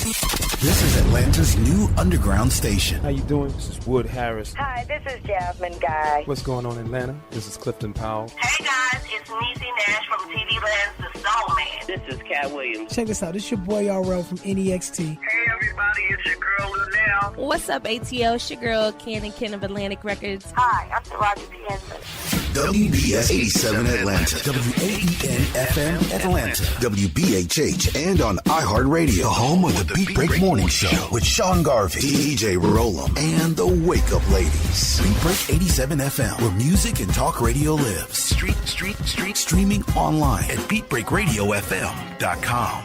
This is Atlanta's new underground station. How you doing? This is Wood Harris. Hi, this is Jasmine Guy. What's going on in Atlanta? This is Clifton Powell. Hey guys, it's Niecy Nash from TV Land's The Soul Man. This is Cat Williams. Check this out. This your boy Mayoral from NEXT. Hey everybody, it's your girl Lunel. What's up, ATL? It's your girl Ken of Atlantic Records. Hi, I'm Taraji P. Henson. WBS 87 Atlanta, WAEN FM Atlanta, WBHH, and on iHeartRadio, the home of the Beat Break Morning Show with Sean Garvey, DJ Rollum, and the Wake Up Ladies. Beat Break 87 FM, where music and talk radio lives. Streaming online at BeatBreakRadioFM.com.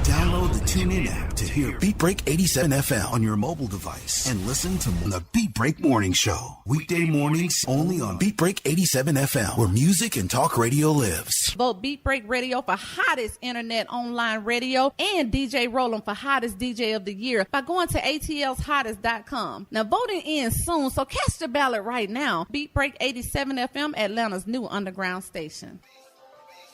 Download the TuneIn app to hear Beat Break 87 FM on your mobile device and listen to the Beat Break Morning Show. Weekday mornings only on Beat Break 87 FM, where music and talk radio lives. Vote Beat Break Radio for hottest internet online radio and DJ Rollum for hottest DJ of the year by going to atlshottest.com. Now voting ends soon, so cast your ballot right now. Beat Break 87 FM, Atlanta's new underground station.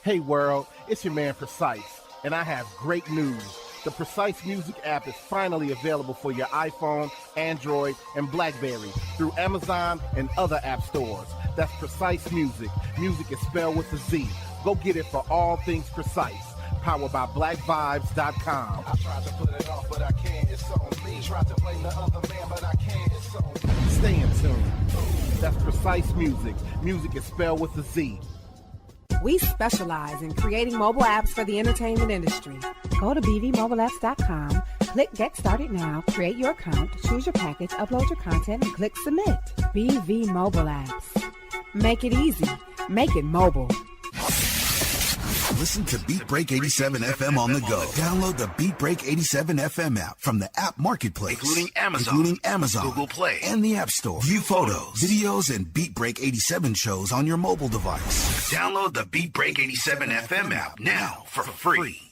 Hey world, it's your man Precise. And I have great news. The Precise Music app is finally available for your iPhone, Android, and BlackBerry through Amazon and other app stores. That's Precise Music. Music is spelled with a Z. Go get it for all things precise. Powered by BlackVibes.com. I tried to put it off, but I can't. It's on me. Tried to blame the other man, but I can't. It's on me. Stay in tune. That's Precise Music. Music is spelled with a Z. We specialize in creating mobile apps for the entertainment industry. Go to bvmobileapps.com, click Get Started Now, create your account, choose your package, upload your content, and click Submit. BV Mobile Apps. Make it easy. Make it mobile. Listen to Beat Break 87 FM on the go. Download the Beat Break 87 FM app from the app marketplace, including Amazon, Google Play, and the App Store. View photos, videos, and Beat Break 87 shows on your mobile device. Download the Beat Break 87 FM app now for free.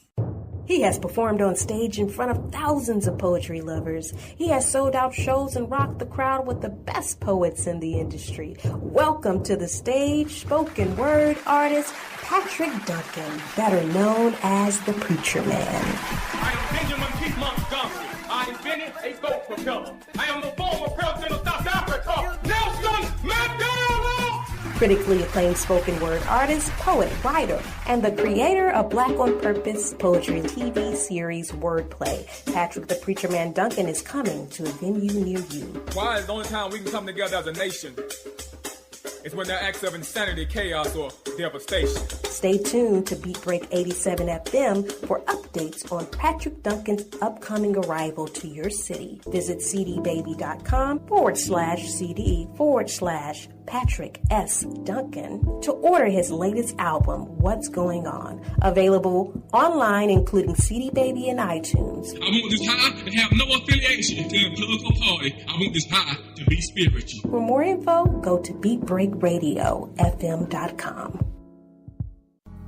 He has performed on stage in front of thousands of poetry lovers. He has sold out shows and rocked the crowd with the best poets in the industry. Welcome to the stage, spoken word artist, Patrick Duncan, better known as the Preacher Man. I am Benjamin P. Montgomery. I invented a boat propeller. I am the former president of South Africa, Nelson Mandela. Critically acclaimed spoken word artist, poet, writer, and the creator of Black on Purpose poetry TV series Wordplay. Patrick the Preacher Man Duncan is coming to a venue near you. Why is the only time we can come together as a nation? It's when there are acts of insanity, chaos, or devastation. Stay tuned to Beat Break 87 FM for updates on Patrick Duncan's upcoming arrival to your city. Visit cdbaby.com/CD/Patrick S. Duncan to order his latest album, What's Going On. Available online, including CD Baby and iTunes. I want this high to have no affiliation to a political party. I want this high to be spiritual. For more info, go to BeatBreakRadioFM.com.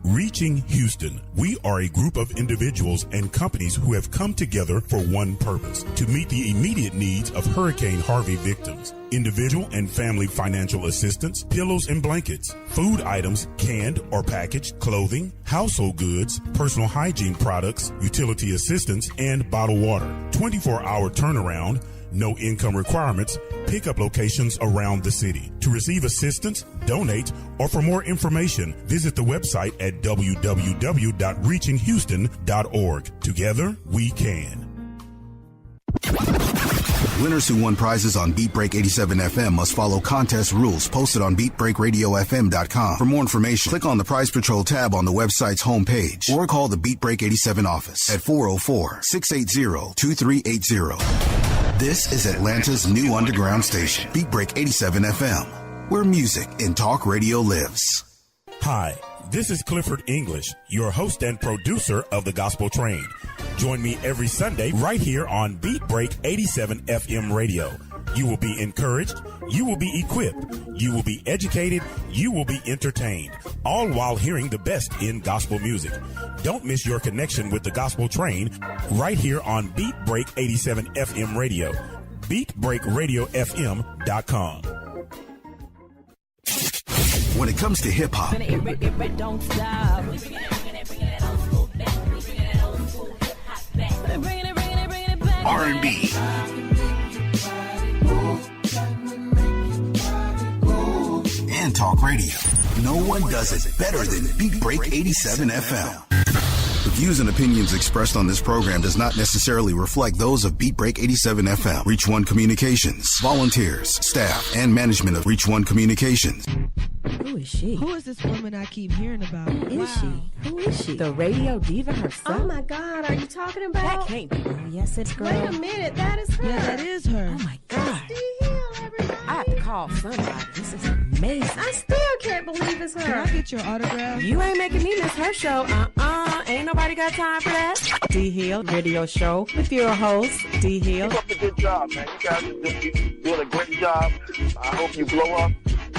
Reaching Houston, we are a group of individuals and companies who have come together for one purpose: to meet the immediate needs of Hurricane Harvey victims. Individual and family financial assistance, pillows and blankets, food items, canned or packaged, clothing, household goods, personal hygiene products, utility assistance, and bottled water. 24-hour turnaround, no income requirements, pickup locations around the city. To receive assistance, donate, or for more information, visit the website at www.reachinghouston.org. Together, we can. Winners who won prizes on Beat Break 87 FM must follow contest rules posted on BeatBreakRadioFM.com. For more information, click on the Prize Patrol tab on the website's homepage or call the Beat Break 87 office at 404-680-2380. This is Atlanta's new underground station, Beat Break 87 FM, where music and talk radio lives. Hi, this is Clifford English, your host and producer of The Gospel Train. Join me every Sunday right here on Beat Break 87 FM radio. You will be encouraged, you will be equipped, you will be educated, you will be entertained, all while hearing the best in gospel music. Don't miss your connection with the Gospel Train right here on Beat Break 87 FM radio. BeatBreakRadioFM.com. When it comes to hip hop, R&B, and talk radio. No one does it better than Beat Break 87 FM. The views and opinions expressed on this program does not necessarily reflect those of Beat Break 87 FM, Reach One Communications, volunteers, staff, and management of Reach One Communications. Who is she? Who is this woman I keep hearing about? Who is she? Who is she? The radio diva herself. Oh my God, are you talking about? That can't be her. Yes, it's girl. Wait a minute, that is her. Yeah, that is her. Oh my God. D-Hill, everybody. I have to call somebody. This is amazing. I still can't believe it's her. Can I get your autograph? You ain't making me miss her show. Ain't nobody got time for that. D-Hill Radio Show with your host, D-Hill. Keep up the good job, man. You guys are doing a great job. I hope you blow up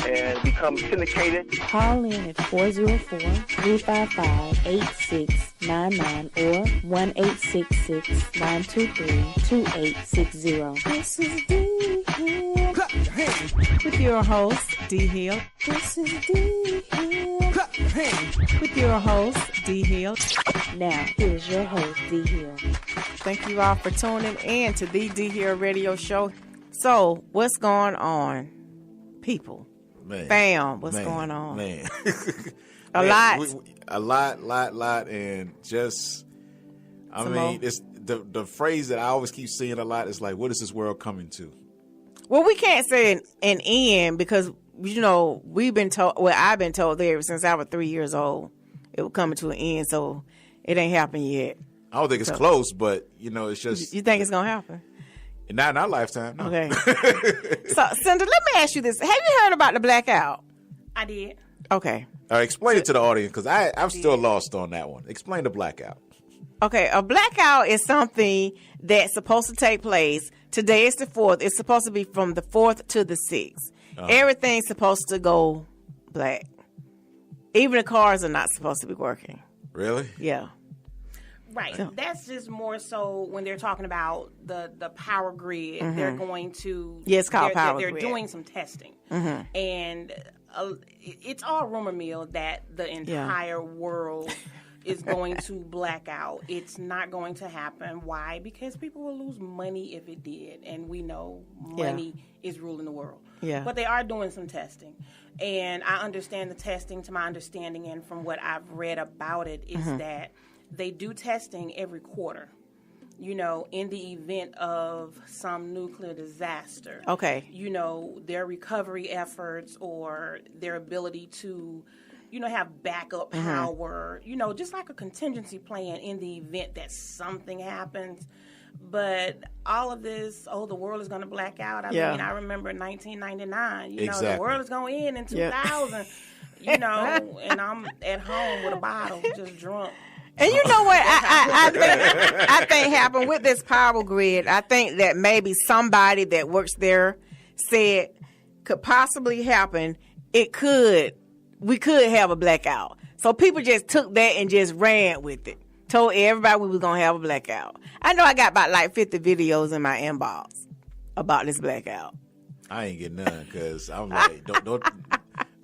and become syndicated. Call in at 404-355-8699 or 1-866-923-2860. This is D-Hill. With your host, D-Hill. This is D-Hill. With your host, D-Hill. Now, here's your host, D-Hill. Thank you all for tuning in to the D-Hill Radio Show. So, what's going on, people? Man, Bam, what's going on? Man. A lot, and just, I mean, it's the phrase that I always keep seeing a lot is like, what is this world coming to? Well, we can't say an end because, you know, we've been told, well, I've been told there ever since I was 3 years old, it was coming to an end, so it ain't happened yet. I don't think it's close, but, you know, it's just. You think it's going to happen? Not in our lifetime, no. Okay. So, Cinder, let me ask you this. Have you heard about the blackout? I did. Okay. Explain it to the audience, because I'm still lost on that one. Explain the blackout. Okay, a blackout is something that's supposed to take place. Today is the 4th. It's supposed to be from the 4th to the 6th. Everything's supposed to go black. Even the cars are not supposed to be working. Really? Yeah. Right. So. That's just more so when they're talking about the power grid. Mm-hmm. They're going to. Yeah, it's called power grid. They're doing some testing. Mm-hmm. And it's all rumor mill that the entire world is going to black out. It's not going to happen. Why? Because people will lose money if it did. And we know money is ruling the world. Yeah. But they are doing some testing. And I understand the testing, to my understanding, and from what I've read about it, is that they do testing every quarter, you know, in the event of some nuclear disaster. Okay. You know, their recovery efforts or their ability to, you know, have backup power, you know, just like a contingency plan in the event that something happens. But all of this, the world is going to black out. I mean, I remember 1999, you know, the world is going to end in 2000, you know, and I'm at home with a bottle, just drunk. And you know what I think happened with this power grid? I think that maybe somebody that works there said could possibly happen. We could have a blackout. So people just took that and just ran with it. Told everybody we were going to have a blackout. I know I got about like 50 videos in my inbox about this blackout. I ain't get none because I'm like, don't.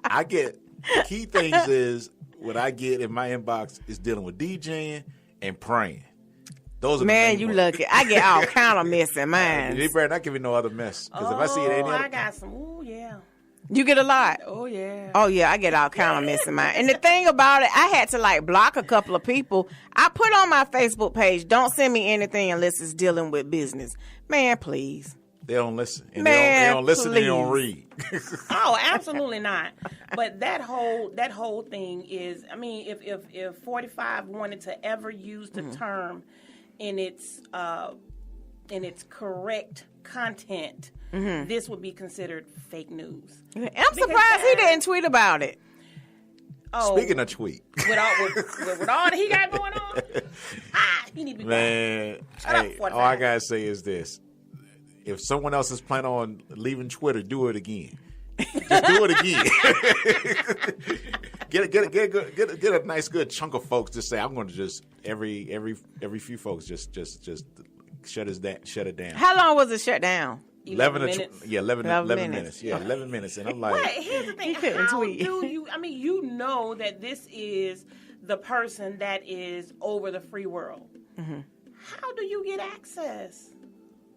I get, key things is, what I get in my inbox is dealing with DJing and praying. Those are man, you lucky. I get all kind of mess in mine. They better not give me no other mess. Because if I see it any other, I got some. Ooh, yeah. You get a lot. Oh yeah. Oh yeah, I get all kind of mess in mine. And the thing about it, I had to like block a couple of people. I put on my Facebook page, don't send me anything unless it's dealing with business. Man, please. They don't listen. And man, they don't listen and they don't read. Oh, absolutely not. But that whole thing is, I mean, if 45 wanted to ever use the term in its correct content, this would be considered fake news. I'm surprised he didn't tweet about it. Oh, speaking of tweet, with all that he got going on, he need to be man. Hey, all I gotta say is this: if someone else is planning on leaving Twitter, do it again. Just do it again. get a nice good chunk of folks to say, I'm going to just every few folks just shut it down. How long was it shut down? 11 minutes. 11 minutes. Yeah, 11 minutes. And I'm like, but here's the thing: how do you? I mean, you know that this is the person that is over the free world. How do you get access?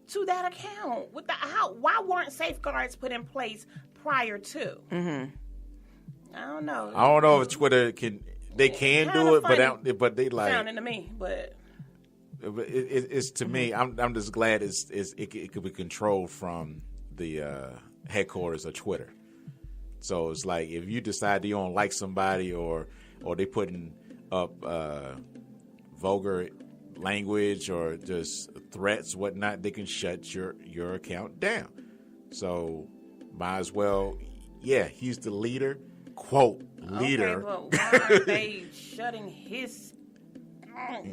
to that account? Why weren't safeguards put in place prior to? Mm-hmm. I don't know. I don't know if Twitter can do it, but they like sounding to me, but. It's to me. I'm just glad it could be controlled from the headquarters of Twitter. So it's like if you decide you don't like somebody or they putting up vulgar language or just threats, whatnot, they can shut your account down. So might as well. Yeah, he's the leader. Quote leader. Okay, but why are they shutting his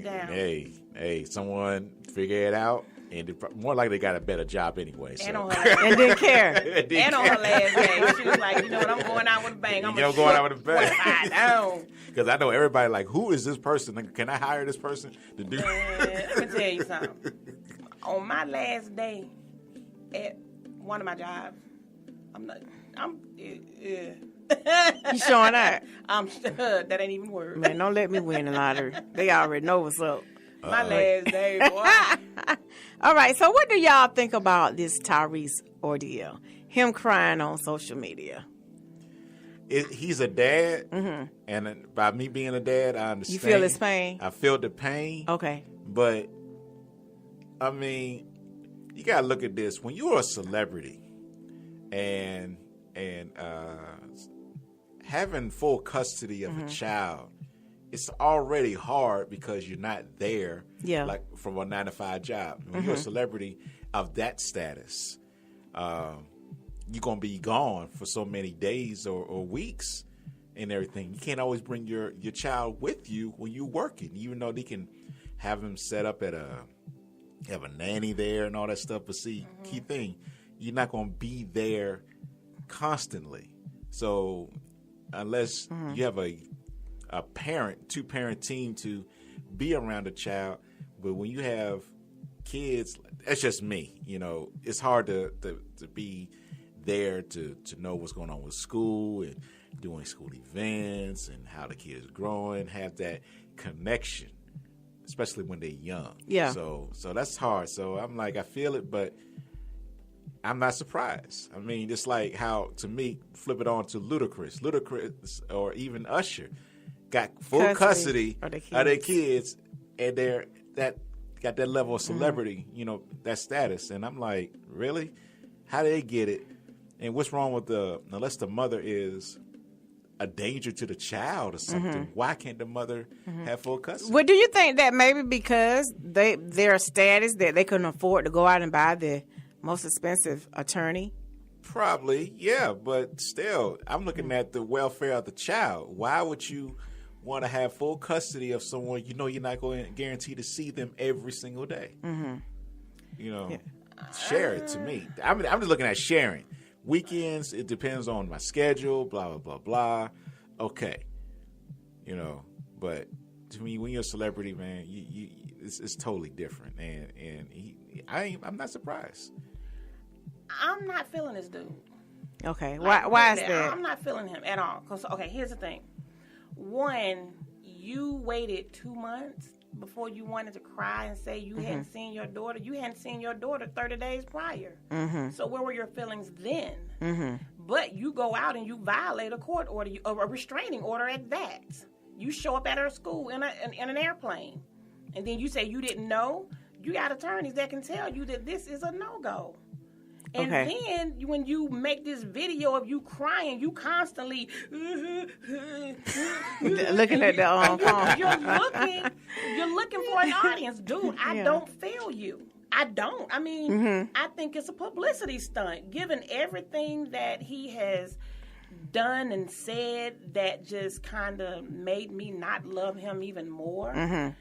down? Hey, someone figure it out, and more likely they got a better job anyway. So. And on her and didn't care. And on her last day, she was like, you know what, I'm going out with a bang. I'm going out with a bang. Down. Because I know everybody like, who is this person? Like, can I hire this person to do? Let me tell you something. On my last day at one of my jobs, You showing out? That ain't even word. Man, don't let me win the lottery. They already know what's up. My last day, boy. All right, so what do y'all think about this Tyrese ordeal? Him crying on social media. He's a dad, and by me being a dad, I understand. You feel his pain? I feel the pain. Okay. But, I mean, you got to look at this. When you're a celebrity and having full custody of a child, it's already hard because you're not there, like from a 9-to-5 job. When you're a celebrity of that status, you're going to be gone for so many days or weeks and everything. You can't always bring your child with you when you're working, even though they can have him set up at have a nanny there and all that stuff. But see, key thing, you're not going to be there constantly. So unless you have a two-parent team to be around a child, but when you have kids, that's just me. You know, it's hard to be there to know what's going on with school and doing school events and how the kids growing, have that connection, especially when they're young. Yeah. So that's hard. So I'm like, I feel it, but I'm not surprised. I mean, it's like how, to me, flip it on to Ludacris or even Usher got full custody of their kids, and they're got that level of celebrity, that status. And I'm like, really? How do they get it? And what's wrong with unless the mother is a danger to the child or something, why can't the mother have full custody? Well, do you think that maybe because their status that they couldn't afford to go out and buy the most expensive attorney? Probably, yeah, but still, I'm looking at the welfare of the child. Why would you want to have full custody of someone you're not going to guarantee to see them every single day? Share it to me. I'm just looking at sharing. Weekends, it depends on my schedule, blah, blah, blah, blah. Okay. But to me, when you're a celebrity, man, it's totally different. And I'm not surprised. I'm not feeling this dude. Okay. Why is that? I'm not feeling him at all. Because, okay, here's the thing. One, you waited 2 months before you wanted to cry and say you hadn't seen your daughter. You hadn't seen your daughter 30 days prior. So where were your feelings then? But you go out and you violate a court order, a restraining order at that. You show up at her school in an airplane. And then you say you didn't know. You got attorneys that can tell you that this is a no-go. And then when you make this video of you crying, you constantly looking at the phone. You're looking for an audience, dude. I don't feel you. I don't. I mean, I think it's a publicity stunt, given everything that he has done and said that just kind of made me not love him even more. I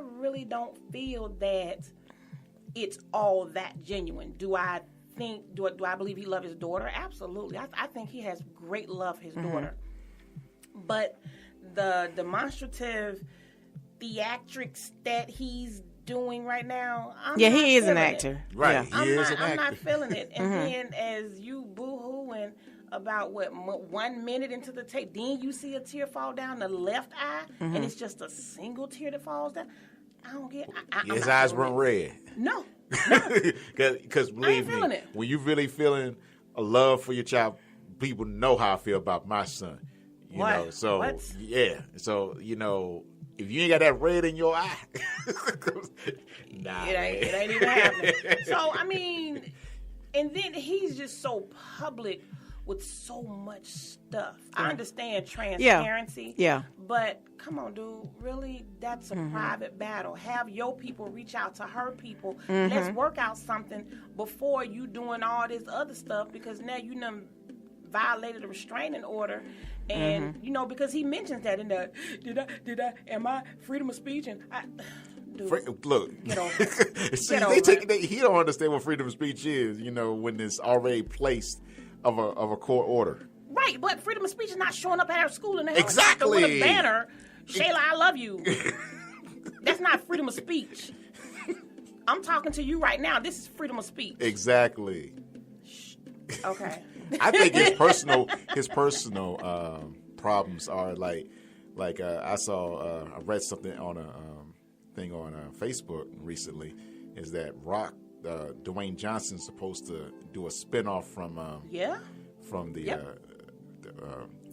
really don't feel that it's all that genuine. Do I believe he loves his daughter? Absolutely. I think he has great love for his daughter. But the demonstrative theatrics that he's doing right now, he is an actor. Right, yeah. he is an actor. I'm not feeling it. And then as you boo-hooing about 1 minute into the tape, then you see a tear fall down the left eye, and it's just a single tear that falls down. I don't get. His eyes weren't red. No, Because believe me, when you really feeling a love for your child, people know how I feel about my son. You know, so yeah. So, you know, if you ain't got that red in your eye, nah, it ain't even happening. So, I mean, and then he's just so public with so much stuff. I understand transparency. Yeah. But come on, dude, really? That's a private battle. Have your people reach out to her people. Let's work out something before you doing all this other stuff, because now you done violated a restraining order. And, you know, because he mentions that in the, am I freedom of speech? And look, get over it. See, he don't understand what freedom of speech is, you know, when it's already placed of a court order. Right, but freedom of speech is not showing up at our school in the exactly with a banner, Shayla, I love you. That's not freedom of speech. I'm talking to you right now. This is freedom of speech. Exactly. Okay. I think his personal problems are like I read something on a thing on Facebook recently, is that Rock Dwayne Johnson's supposed to do a spinoff from the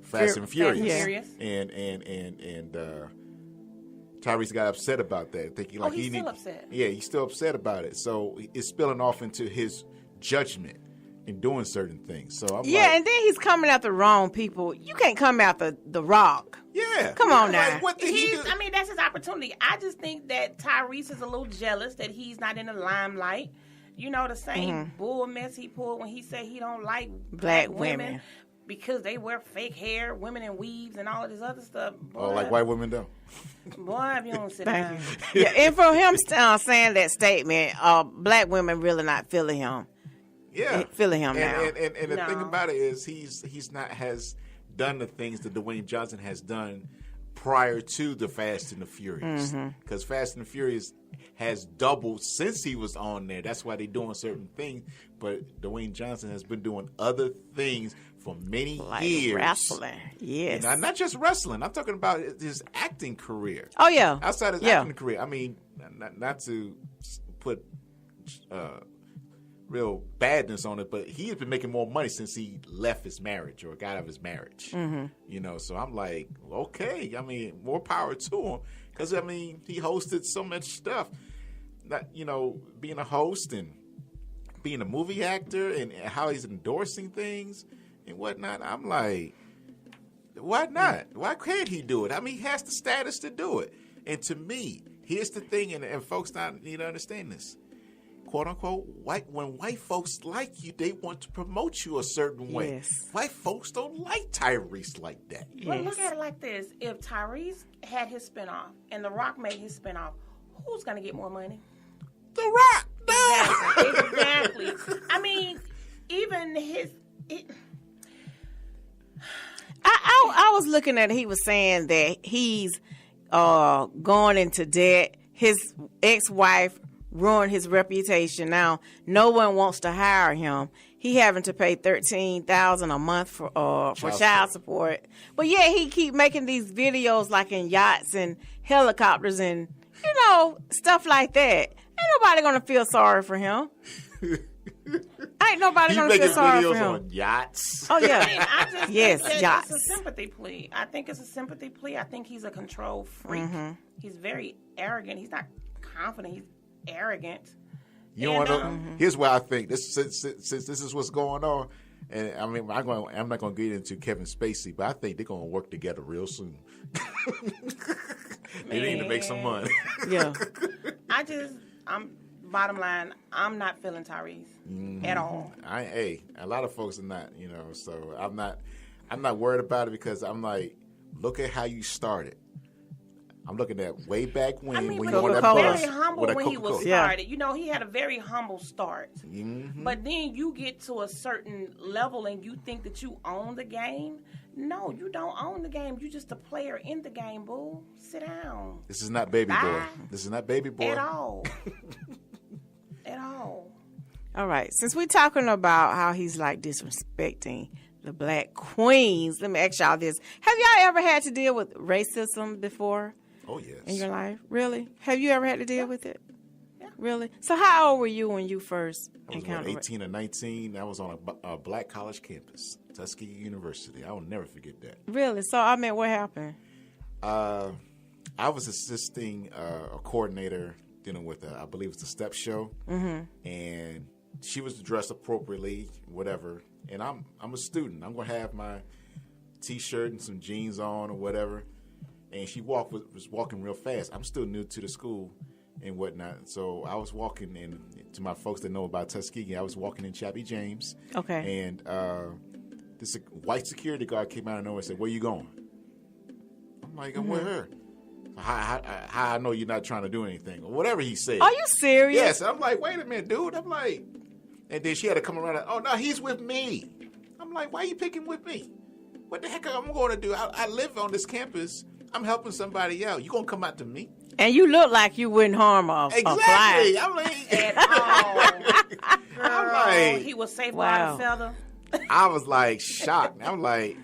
Fast and Furious, and Tyrese got upset about that, thinking like he's still upset. Yeah, he's still upset about it. So it's spilling off into his judgment in doing certain things. So I'm and then he's coming after the wrong people. You can't come after The Rock. Yeah, come on now. What did he do? I mean, that's his opportunity. I just think that Tyrese is a little jealous that he's not in the limelight. You know, the same bull mess he pulled when he said he don't like black women because they wear fake hair, women in weaves, and all of this other stuff. Boy, like white women don't. Boy, if you don't sit down. Yeah, and for him saying that statement, black women really not feeling him. Yeah, feeling him now. And the thing about it is, he's not has done the things that Dwayne Johnson has done prior to the Fast and the Furious, because Fast and the Furious has doubled since he was on there. That's why they're doing certain things. But Dwayne Johnson has been doing other things for many years. Wrestling, yes. And not just wrestling. I'm talking about his acting career. Oh, yeah. Outside his acting career. I mean, not to put real badness on it, but he has been making more money since he left his marriage or got out of his marriage. You know, so I'm like, okay, I mean, more power to him, because I mean, he hosted so much stuff. Not, you know, being a host and being a movie actor and how he's endorsing things and whatnot. I'm like, why not? Why can't he do it? I mean, he has the status to do it. And to me, here's the thing, and folks need to understand this. Quote unquote, when white folks like you, they want to promote you a certain way. Yes. White folks don't like Tyrese like that. Well, look at it like this. If Tyrese had his spinoff and The Rock made his spinoff, who's going to get more money? The Rock. Exactly. I mean, even I was looking at, he was saying that he's going into debt. His ex-wife ruined his reputation. Now, no one wants to hire him. He having to pay $13,000 a month for child support. But yeah, he keep making these videos like in yachts and helicopters and, you know, stuff like that. Ain't nobody gonna feel sorry for him. Ain't nobody gonna feel sorry for him. On yachts. Oh yeah. I mean, I just yes, think yachts. It's a sympathy plea. I think it's a sympathy plea. I think he's a control freak. He's very arrogant. He's not confident. He's arrogant. You know what? Here's why I think this. Since this is what's going on, and I mean, I'm not going to get into Kevin Spacey, but I think they're going to work together real soon. They need to make some money. Yeah. Bottom line, I'm not feeling Tyrese at all. A lot of folks are not, you know. So I'm not worried about it, because I'm like, look at how you started. I'm looking at way back when. I mean, when but you he was very humble when he was started. Yeah. You know, he had a very humble start. But then you get to a certain level and you think that you own the game. No, you don't own the game. You just a player in the game, boo. Sit down. This is not Baby Boy. This is not Baby Boy. At all. At all. All right. Since we're talking about how he's like disrespecting the black queens, let me ask y'all this. Have y'all ever had to deal with racism before? Oh, yes. In your life? Really? Have you ever had to deal with it? Yeah. Really? So how old were you when you first I was encountered 18 or 19. I was on a black college campus, Tuskegee University. I will never forget that. Really? So, I mean, what happened? I was assisting a coordinator dealing with, I believe it was a step show. Mm-hmm. And she was dressed appropriately, whatever. And I'm a student. I'm going to have my T-shirt and some jeans on or whatever. And she was walking real fast. I'm still new to the school and whatnot. So I was walking, and to my folks that know about Tuskegee, I was walking in Chappie James. Okay. And this white security guard came out of nowhere and said, "Where you going?" I'm like, "I'm with her." How I know you're not trying to do anything or whatever he said. Are you serious? Yes. I'm like, wait a minute, dude. I'm like, and then she had to come around. Oh no, he's with me. I'm like, why are you picking with me? What the heck am I going to do? I live on this campus. I'm helping somebody out. You gonna come out to me? And you look like you wouldn't harm a Exactly. fly. I'm like, At all. I'm Girl, like, he was safe Wow. without a feather. I was like shocked. I'm like,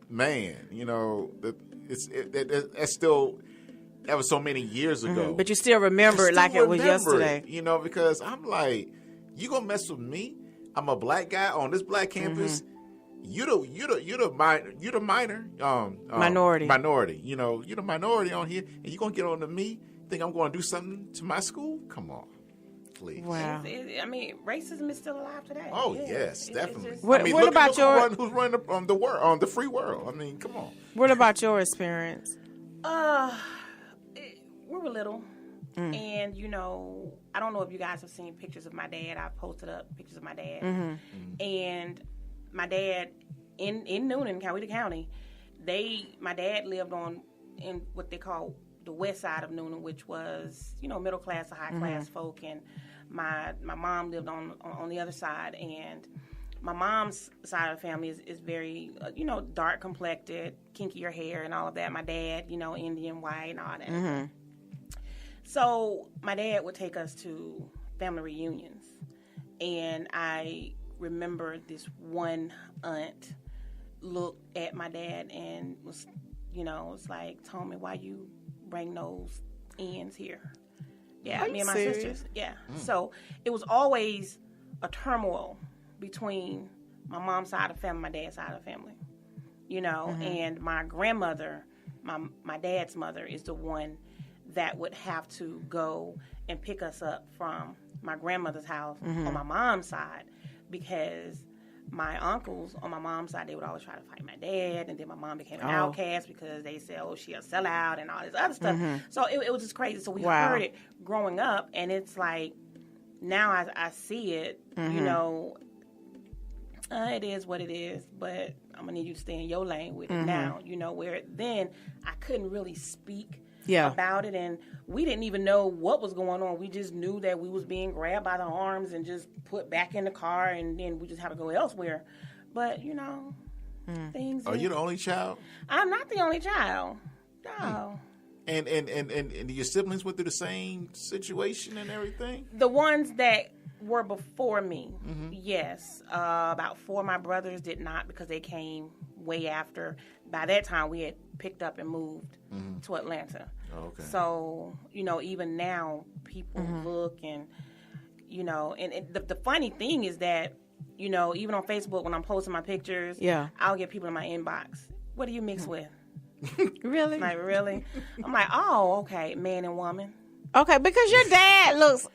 man, it's still. That was so many years ago. But you still remember it like it was yesterday. Because I'm like, you gonna mess with me? I'm a black guy on this black campus. You the minor minority. You're the minority on here, and you gonna get on to me? Think I'm gonna do something to my school? Come on, please. Wow. I mean, racism is still alive today. Oh Yeah. yes, definitely. What about who's running the free world? I mean, come on. What about your experience? We were little, and I don't know if you guys have seen pictures of my dad. I've posted up pictures of my dad, and my dad in Noonan, Coweta County. My dad lived in what they call the west side of Noonan, which was middle class to high class folk, and my mom lived on the other side, and my mom's side of the family is very dark complected, kinkier hair, and all of that. My dad, Indian, white, and all that. So my dad would take us to family reunions, and I remember this one aunt looked at my dad and was, it's like, Tommy, why you bring those ends here? Yeah, me and my sisters. Yeah. So it was always a turmoil between my mom's side of the family, my dad's side of the family, and my grandmother, my dad's mother, is the one that would have to go and pick us up from my grandmother's house on my mom's side, because my uncles on my mom's side, they would always try to fight my dad, and then my mom became an outcast because they said, oh, she a sellout and all this other stuff. So it was just crazy. So we heard it growing up, and it's like, now I see it, it is what it is, but I'm going to need you to stay in your lane with it now, where then I couldn't really speak about it, and we didn't even know what was going on. We just knew that we was being grabbed by the arms and just put back in the car, and then we just had to go elsewhere. But things. Are you the only child? I'm not the only child. No. And your siblings went through the same situation and everything? The ones that were before me, yes. About 4 of my brothers did not, because they came way after. By that time, we had picked up and moved to Atlanta. Oh, okay. So, even now, people look and, and the funny thing is that, even on Facebook, when I'm posting my pictures, I'll get people in my inbox, what do you mix with? Really? Like, really? I'm like, oh, okay, man and woman. Okay, because your dad looks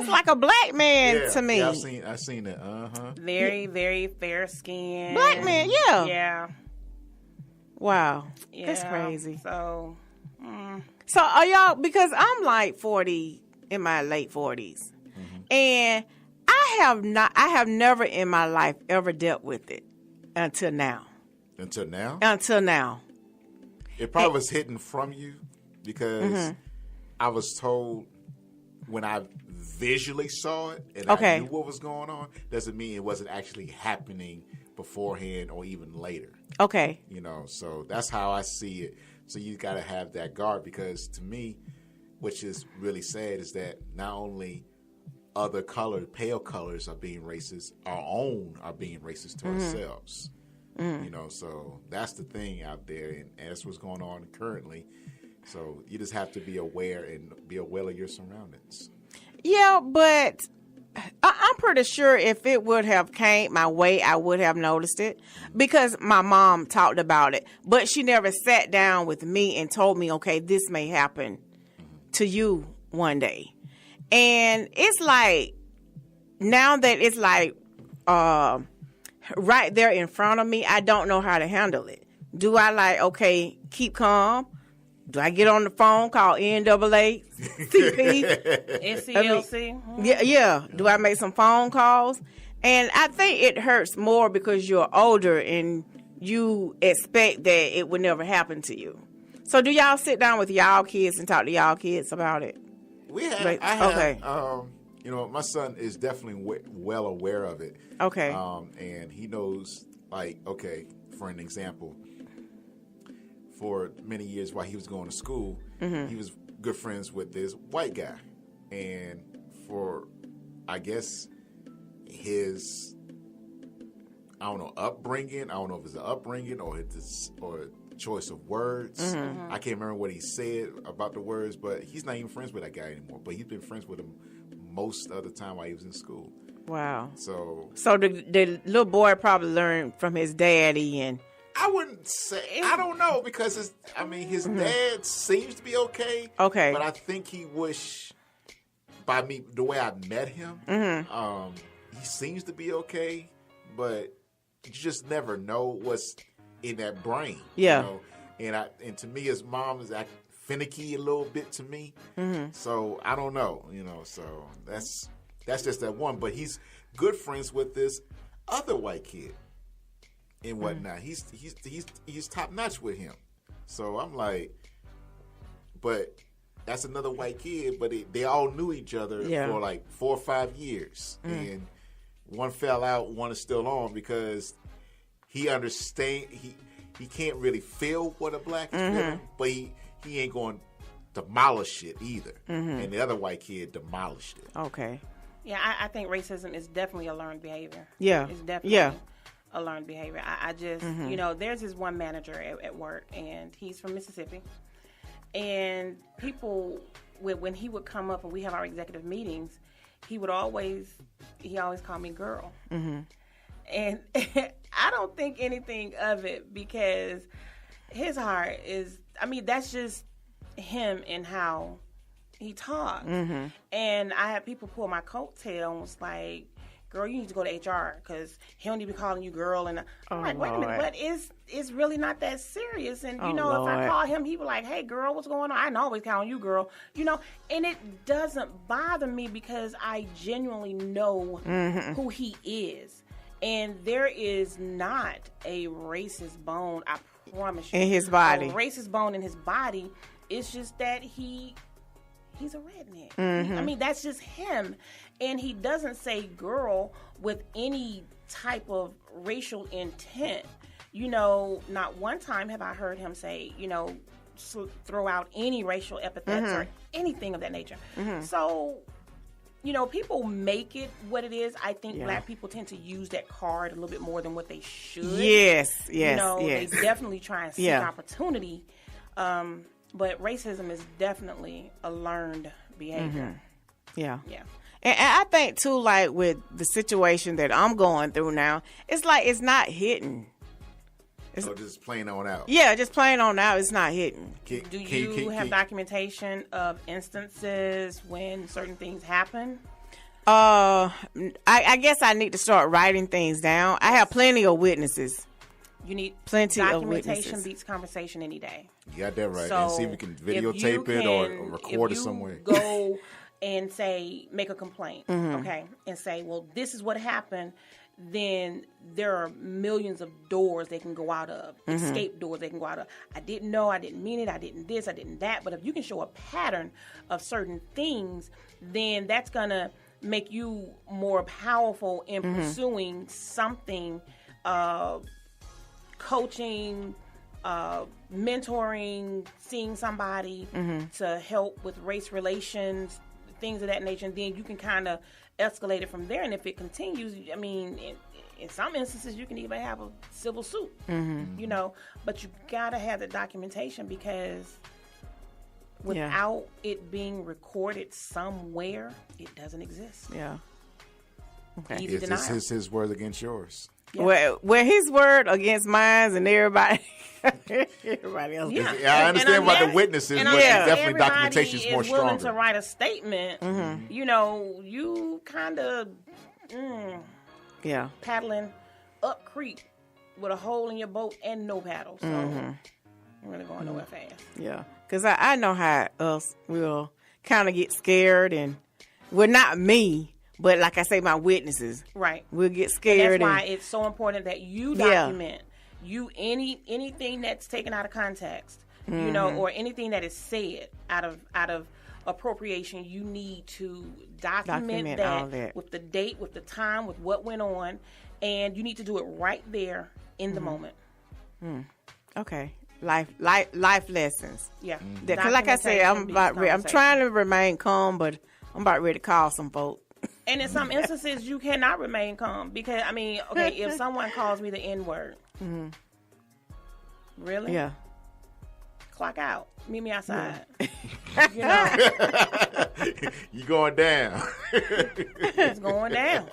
like a black man to me. Yeah, I've seen that. Very, very fair skin. Black man, yeah. Yeah. Wow. Yeah. That's crazy. So are y'all, because I'm like 40, in my late 40s, and I have never in my life ever dealt with it until now. Until now? Until now. It probably was hidden from you, because I was told when I visually saw it and I knew what was going on, doesn't mean it wasn't actually happening beforehand or even later. Okay. So that's how I see it. So you got to have that guard, because to me, which is really sad, is that not only other pale colors are being racist, our own are being racist to ourselves. So that's the thing out there, and that's what's going on currently. So you just have to be aware and be aware of your surroundings. Yeah, but I'm pretty sure if it would have came my way, I would have noticed it because my mom talked about it. But she never sat down with me and told me, okay, this may happen to you one day. And it's like, now that it's like right there in front of me, I don't know how to handle it. Do I like, okay, keep calm? Do I get on the phone, call NAACP? SCLC? Yeah. Do I make some phone calls? And I think it hurts more because you're older and you expect that it would never happen to you. So do y'all sit down with y'all kids and talk to y'all kids about it? We have. Like, I have. okay. You know, my son is definitely well aware of it. Okay. And he knows, like, okay, for an example, for many years while he was going to school, he was good friends with this white guy. And for, I guess, his, I don't know, upbringing. I don't know if it's an upbringing or choice of words. I can't remember what he said about the words, but he's not even friends with that guy anymore. But he's been friends with him most of the time while he was in school. Wow. So the little boy probably learned from his daddy, and I wouldn't say, I don't know, because his dad seems to be okay. Okay. But I think he wish, by me, the way I met him, he seems to be okay, but you just never know what's in that brain. Yeah. You know? And to me, his mom is acting finicky a little bit to me. So I don't know, so that's just that one. But he's good friends with this other white kid and whatnot. He's top notch with him. So I'm like, but that's another white kid, but they all knew each other for like 4 or 5 years. And one fell out, one is still on because he understand he can't really feel what a black is feeling, but he ain't going to demolish it either. And the other white kid demolished it. Okay. Yeah, I think racism is definitely a learned behavior. Yeah. It's definitely a learned behavior. I just, there's this one manager at work, and he's from Mississippi. And people, when he would come up and we have our executive meetings, he always call me girl. And I don't think anything of it because his heart is, that's just him and how he talks. And I had people pull my coattail and was like, girl, you need to go to HR because he don't need to be calling you girl. And I'm like, wait a minute, but it's really not that serious. And, if I call him, he was like, hey, girl, what's going on? I know always calling you girl, and it doesn't bother me because I genuinely know who he is. And there is not a racist bone, I promise you. In his body. A racist bone in his body. It's just that he's a redneck. That's just him. And he doesn't say girl with any type of racial intent. Not one time have I heard him say, throw out any racial epithets or anything of that nature. So, people make it what it is. I think black people tend to use that card a little bit more than what they should. Yes. They definitely try and seek opportunity. But racism is definitely a learned behavior. Yeah. And I think, too, like, with the situation that I'm going through now, it's like it's not hitting. So just plain on out. Yeah, just plain on out. It's not hitting. Do you have documentation of instances when certain things happen? I guess I need to start writing things down. I have plenty of witnesses. You need plenty of documentation witnesses. Beats conversation any day. You got that right. So and see if we can videotape it or record it somewhere. Go and say, make a complaint, okay, and say, well, this is what happened. Then there are millions of doors they can go out of, escape doors they can go out of. I didn't know, I didn't mean it, I didn't this, I didn't that. But if you can show a pattern of certain things, then that's going to make you more powerful in pursuing something, coaching, mentoring, seeing somebody to help with race relations, things of that nature. And then you can kind of escalate it from there. And if it continues, in some instances, you can even have a civil suit, but you got to have the documentation because without it being recorded somewhere, it doesn't exist. Yeah. Okay. Easy denial. It's his word against yours. Yeah. Where his word against mine and everybody else. Yeah, I understand about the witnesses, but definitely documentation is more willing stronger. to write a statement. You know, you kind of paddling up creek with a hole in your boat and no paddle. So we're gonna go nowhere fast. Yeah, because I know how us will kind of get scared, and well, not me. But like I say, my witnesses, right? We'll get scared. And that's why it's so important that you document anything that's taken out of context, you know, or anything that is said out of appropriation. You need to document that with the date, with the time, with what went on, and you need to do it right there in the moment. Okay, life lessons. Yeah, because like I said, I'm trying to remain calm, but I'm about ready to call some folks. And in some instances, you cannot remain calm because, I mean, okay, if someone calls me the N-word, really? Yeah. Clock out. Meet me outside. You know? You going down. It's going down.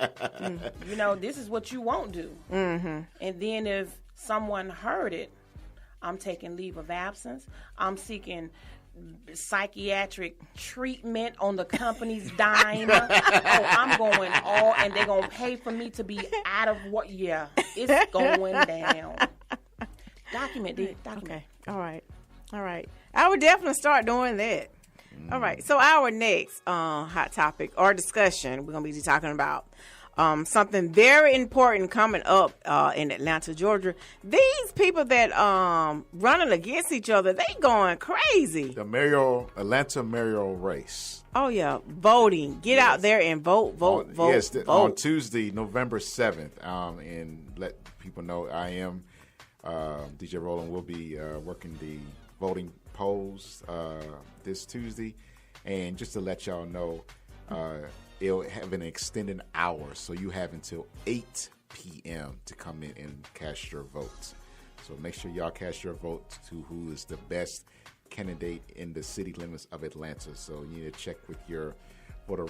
You know, this is what you won't do. And then if someone heard it, I'm taking leave of absence. I'm seeking psychiatric treatment on the company's dime. I'm going all, and they're going to pay for me to be out of what? Yeah, it's going down. Document, D. Document. Okay. All right. I would definitely start doing that. All right. So our next hot topic or discussion, we're going to be talking about something very important coming up in Atlanta, Georgia. These people that running against each other, they going crazy. The Atlanta mayoral race. Oh, yeah. Voting. Get out there and vote. Yes, vote. On Tuesday, November 7th. And let people know I am, DJ Roland will be working the voting polls this Tuesday. And just to let y'all know, it'll have an extended hour, so you have until 8 p.m. to come in and cast your votes. So make sure y'all cast your vote to who is the best candidate in the city limits of Atlanta. So you need to check with your voter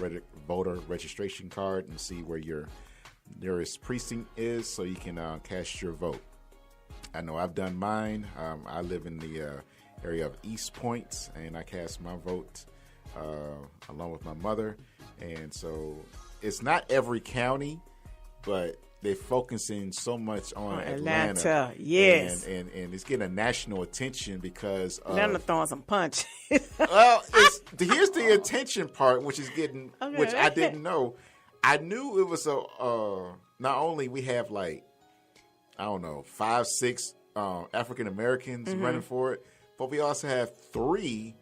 registration card and see where your nearest precinct is so you can cast your vote. I know I've done mine. I live in the area of East Point, and I cast my vote along with my mother. And so it's not every county, but they're focusing so much on Atlanta. Yes. And it's getting a national attention because of... Atlanta throwing some punch. Well, here's the attention part, which is getting, which I didn't know. I knew it was not only we have 5, 6 African Americans running for it, but we also have 3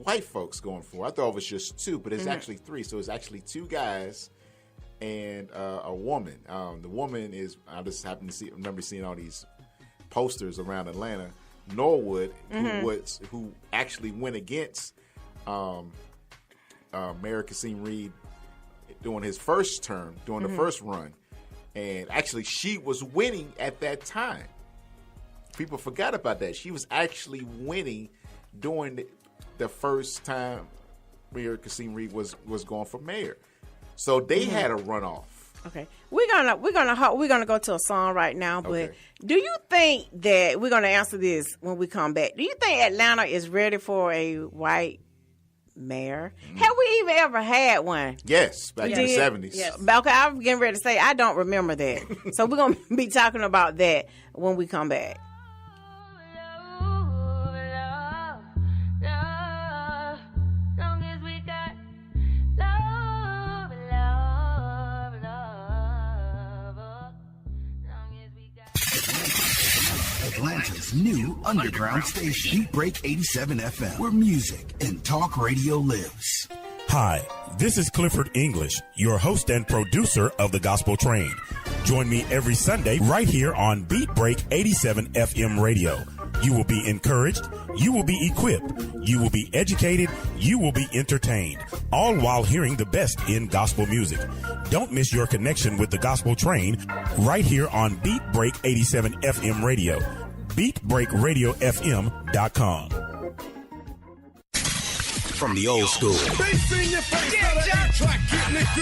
white folks going for it. I thought it was just 2, but it's actually 3. So it's actually 2 guys and a woman. The woman is, I just happen to remember seeing all these posters around Atlanta. Norwood, who actually went against Mayor Kasim Reed during his first term, during the first run. And actually, she was winning at that time. People forgot about that. She was actually winning during the first time Mayor Kasim Reed was going for mayor. So they had a runoff. Okay, we're gonna go to a song right now. But do you think that we're gonna answer this when we come back? Do you think Atlanta is ready for a white mayor? Have we even ever had one? Yes, back in the 70s. Yes. Okay, I was getting ready to say I don't remember that. So we're gonna be talking about that when we come back. Atlanta's new underground station, Beat Break 87 FM, where music and talk radio lives. Hi, this is Clifford English, your host and producer of The Gospel Train. Join me every Sunday right here on Beat Break 87 FM radio. You will be encouraged, you will be equipped, you will be educated, you will be entertained, all while hearing the best in gospel music. Don't miss your connection with The Gospel Train right here on Beat Break 87 FM radio. BeatBreakRadioFM.com. From the old school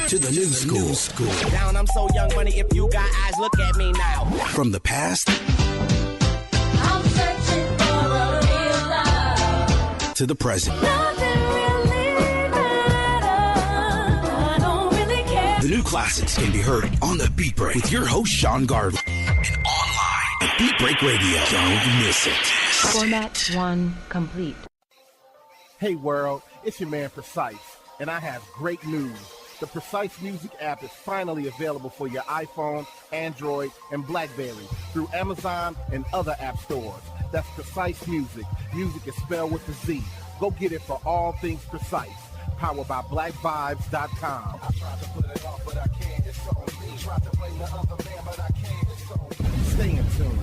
to the new school. Down, I'm so young money. If you got eyes, look at me now. From the past I'm searching for a real love. to the present. Nothing really matters. I don't really care. The new classics can be heard on the Beat Break with your host Sean Garvey and online at Beat Break Radio. Don't miss it. Format 1 complete. Hey world, it's your man Precise, and I have great news. The Precise Music app is finally available for your iPhone, Android, and BlackBerry through Amazon and other app stores. That's Precise Music. Music is spelled with a Z. Go get it for all things precise. Powered by BlackVibes.com. I tried to put it off, but I can't. It's on me. Tried to blame the other man, but I can't. It's on me. Stay in tune.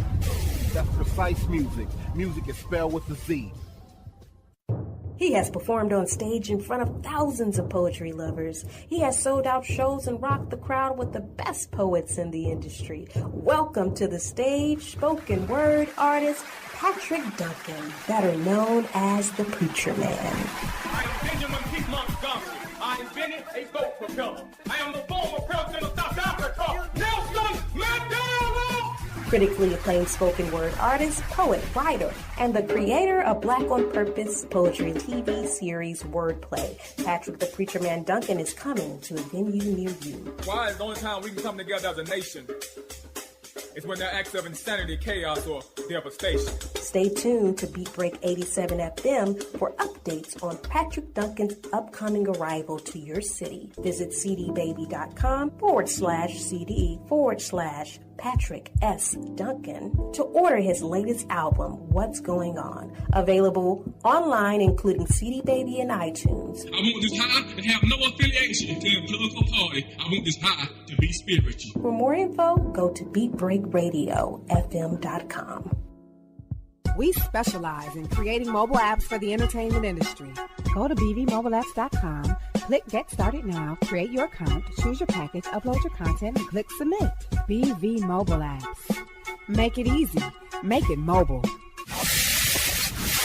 That's Precise Music. Music is spelled with a Z. He has performed on stage in front of thousands of poetry lovers. He has sold out shows and rocked the crowd with the best poets in the industry. Welcome to the stage, spoken word artist Patrick Duncan, better known as the Preacher Man. I am Benjamin P. Montgomery. I invented a boat propeller. I am the former president of South Africa, Nelson Mandela. Critically acclaimed spoken word artist, poet, writer, and the creator of Black on Purpose poetry TV series Wordplay. Patrick the Preacher Man Duncan is coming to a venue near you. Why is the only time we can come together as a nation is when there are acts of insanity, chaos, or devastation. Stay tuned to Beat Break 87 FM for updates on Patrick Duncan's upcoming arrival to your city. Visit cdbaby.com/CD/Patrick S. Duncan to order his latest album, What's Going On. Available online, including CD Baby and iTunes. I want this high and have no affiliation to a political party. I want this high to be spiritual. For more info, go to BeatBreakRadioFM.com. We specialize in creating mobile apps for the entertainment industry. Go to bvmobileapps.com, click Get Started Now, create your account, choose your package, upload your content, and click Submit. BV Mobile Apps. Make it easy. Make it mobile.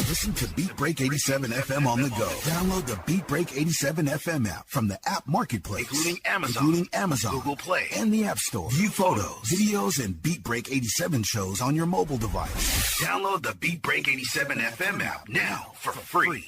Listen to Beat Break 87 FM on the go. Download the Beat Break 87 FM app from the app marketplace, including Amazon, Google Play, and the App Store. View photos, videos, and Beat Break 87 shows on your mobile device. Download the Beat Break 87 FM app now for free.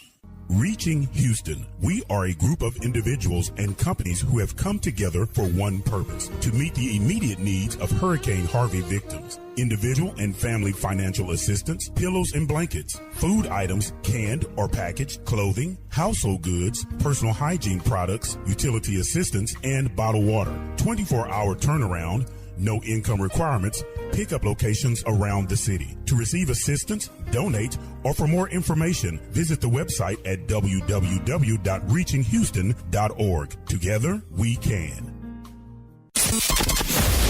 Reaching Houston. We are a group of individuals and companies who have come together for one purpose: to meet the immediate needs of Hurricane Harvey victims. Individual and family financial assistance, pillows and blankets, food items, canned or packaged, clothing, household goods, personal hygiene products, utility assistance, and bottled water. 24-hour turnaround. No income requirements. Pickup locations around the city. To receive assistance, donate, or for more information, visit the website at www.reachinghouston.org. Together, we can.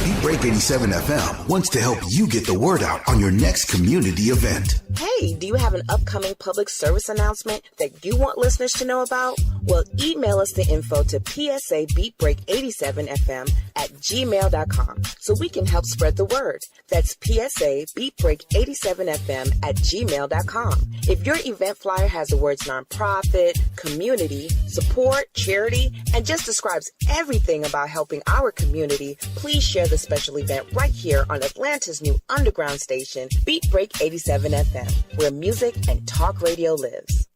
Beat Break 87 FM wants to help you get the word out on your next community event. Hey, do you have an upcoming public service announcement that you want listeners to know about? Well, email us the info to psabeatbreak87fm@gmail.com so we can help spread the word. That's psabeatbreak87fm@gmail.com. If your event flyer has the words nonprofit, community, support, charity, and just describes everything about helping our community, please share the special event right here on Atlanta's new underground station, Beat Break 87 FM, where music and talk radio lives.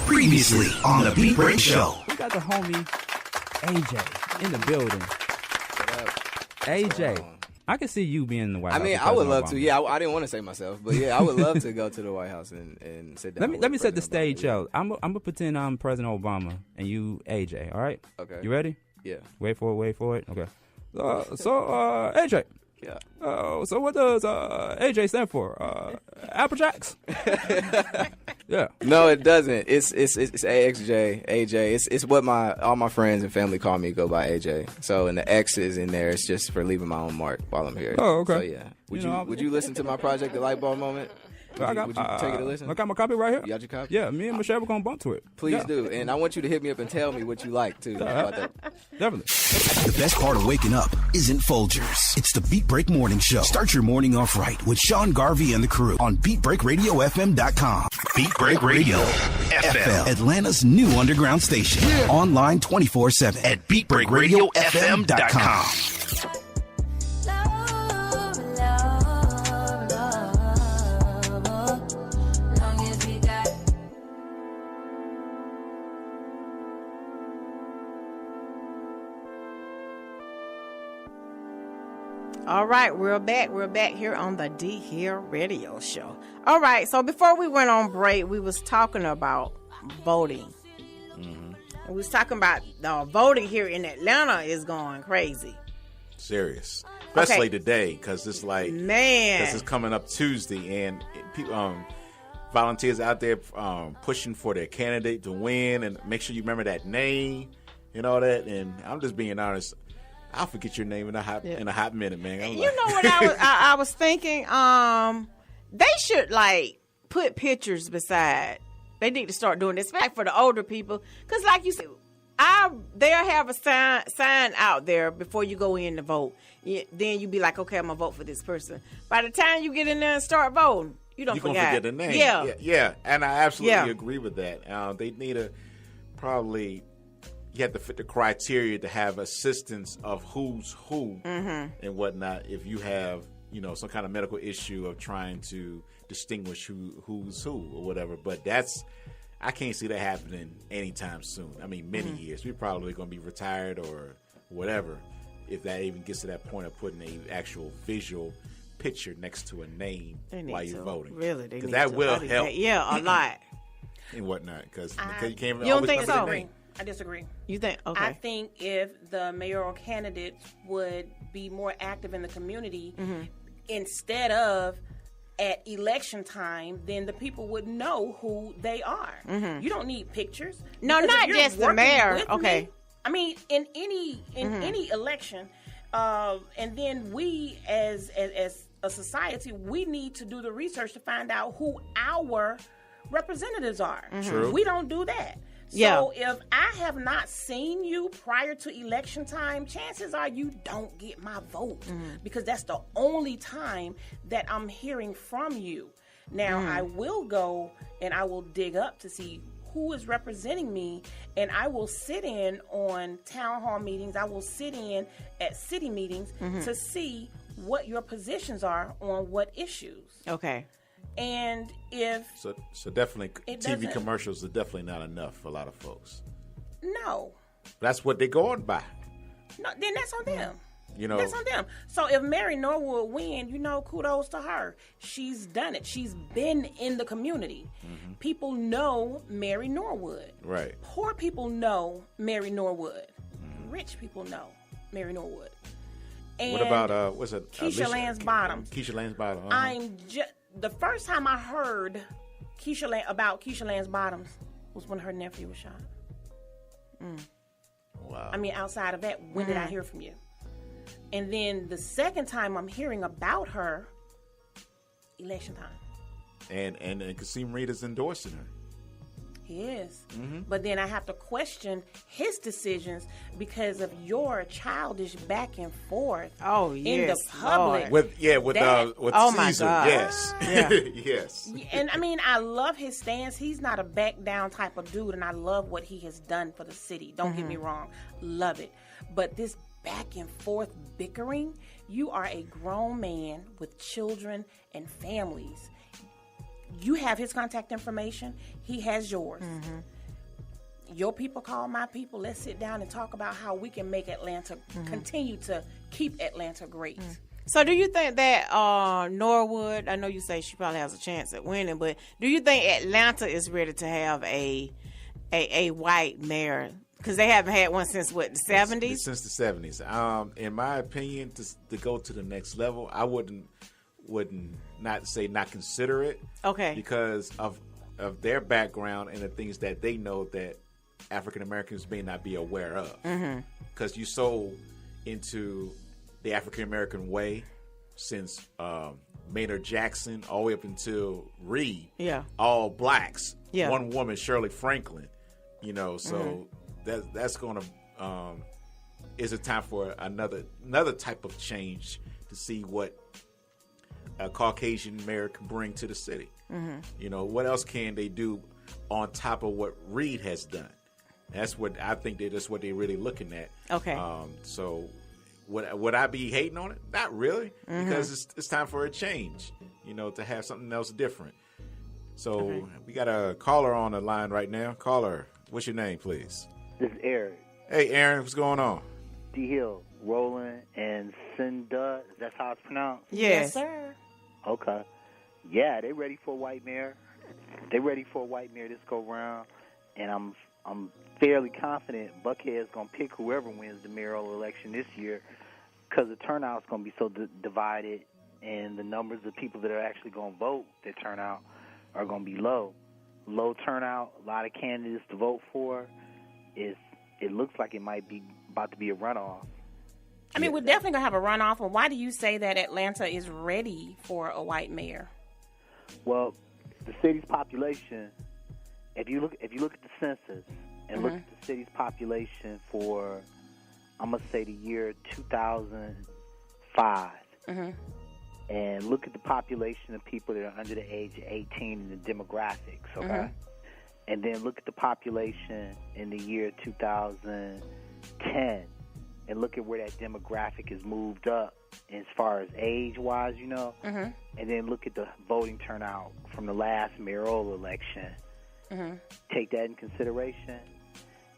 Previously on the Beat Break Show. We got the homie AJ in the building. AJ, I can see you being in the White House. I mean, I would love to. Yeah, I didn't want to say myself, but yeah, I would love to go to the White House and sit down. Let me set the stage out. I'm gonna pretend I'm President Obama and you AJ. All right? Okay. You ready? Yeah. Wait for it. Okay. AJ. Yeah. So what does AJ stand for? Apple Jacks? Yeah. No, it doesn't. It's AXJ, AJ. It's what all my friends and family call me. Go by AJ. So and the X is in there. It's just for leaving my own mark while I'm here. Oh, okay. So yeah. Would you listen to my project, The Light Bulb Moment? Would you take it a listen? I got my copy right here. You got your copy? Yeah, me and Michelle were gonna bump to it. Please do, and I want you to hit me up and tell me what you like too about that. Definitely. The best part of waking up isn't Folgers. It's the Beat Break Morning Show. Start your morning off right with Sean Garvey and the crew on BeatBreakRadioFM.com. Beat Break Radio FM, Atlanta's new underground station. Online 24/7 at BeatBreakRadioFM.com. All right, we're back. We're back here on the D Hill Radio Show. All right, so before we went on break, we was talking about voting. Mm-hmm. We was talking about the voting here in Atlanta is going crazy. Serious. Especially today, because it's like, man, because it's coming up Tuesday, and volunteers out there pushing for their candidate to win, and make sure you remember that name and all that. And I'm just being honest. I'll forget your name in a hot minute, man. You know what I was thinking? They should like put pictures beside. They need to start doing this, like for the older people, because like you said, they'll have a sign out there before you go in to vote. Then you be like, okay, I'm gonna vote for this person. By the time you get in there and start voting, you don't forget the name. Yeah, and I absolutely agree with that. They need to probably. You have to fit the criteria to have assistance of who's who and whatnot. If you have, some kind of medical issue of trying to distinguish who's who or whatever. But I can't see that happening anytime soon. I mean, many years. We're probably going to be retired or whatever if that even gets to that point of putting an actual visual picture next to a name while you're voting. Really, because that will help. Yeah, a lot and whatnot. Because you can't. You don't think so? I disagree. You think? Okay. I think if the mayoral candidates would be more active in the community instead of at election time, then the people would know who they are. You don't need pictures. No, because not just the mayor. Okay. Me, I mean, in any election, and then we as a society, we need to do the research to find out who our representatives are. True. We don't do that. So if I have not seen you prior to election time, chances are you don't get my vote because that's the only time that I'm hearing from you. Now, I will go and I will dig up to see who is representing me, and I will sit in on town hall meetings. I will sit in at city meetings to see what your positions are on what issues. Okay. And if so definitely TV commercials are definitely not enough for a lot of folks. No, that's what they're going by. No, then that's on them. That's on them. So if Mary Norwood win, kudos to her. She's done it. She's been in the community. People know Mary Norwood. Right. Poor people know Mary Norwood. Rich people know Mary Norwood. And what about what's it? Keisha Lance Bottoms. Keisha Lance Bottoms. The first time I heard about Keisha Lance Bottoms was when her nephew was shot. Wow. I mean, outside of that, when did I hear from you? And then the second time I'm hearing about her, election time. And Kasim Reed is endorsing her. He is. But then I have to question his decisions because of your childish back and forth in the public. With oh my Caesar, God. yes. Yeah. Yes. And I mean, I love his stance. He's not a back down type of dude, and I love what he has done for the city. Don't get me wrong. Love it. But this back and forth bickering, you are a grown man with children and families. You have his contact information. He has yours. Your people call my people. Let's sit down and talk about how we can make Atlanta continue to keep Atlanta great. So do you think that Norwood, I know you say she probably has a chance at winning, but do you think Atlanta is ready to have a white mayor? Because they haven't had one since, what, the 70s? Since the 70s. In my opinion, to go to the next level, I wouldn't not consider it. Okay. Because of their background and the things that they know that African Americans may not be aware of. Because you're so into the African American way, since Maynard Jackson all the way up until Reed. Yeah. All blacks. Yeah. One woman, Shirley Franklin. You know, so that's going to is a time for another type of change to see what a Caucasian mayor can bring to the city. You know, what else can they do on top of what Reed has done? That's what I think that's what they're really looking at. Okay. So would I be hating on it? Not really, because it's time for a change. You know, to have something else different. So we got a caller on the line right now. Caller, what's your name, please? This is Eric. Hey, Aaron, what's going on? D Hill, Roland, and Cinda. That's how it's pronounced? Yes, sir. Okay. Yeah, they ready for a white mayor. They ready for a white mayor this go round, and I'm fairly confident Buckhead's gonna pick whoever wins the mayoral election this year, because the turnout's gonna be so divided, and the numbers of people that are actually gonna vote that turn out are gonna be low. Low turnout, a lot of candidates to vote for. It looks like it might be about to be a runoff. I mean, we're definitely gonna have a runoff. And why do you say that Atlanta is ready for a white mayor? Well, the city's population. If you look at the census and look at the city's population for, I'm gonna say the year 2005, and look at the population of people that are under the age of 18 and the demographics. Okay. And then look at the population in the year 2010 and look at where that demographic has moved up as far as age-wise, you know. And then look at the voting turnout from the last mayoral election. Take that in consideration.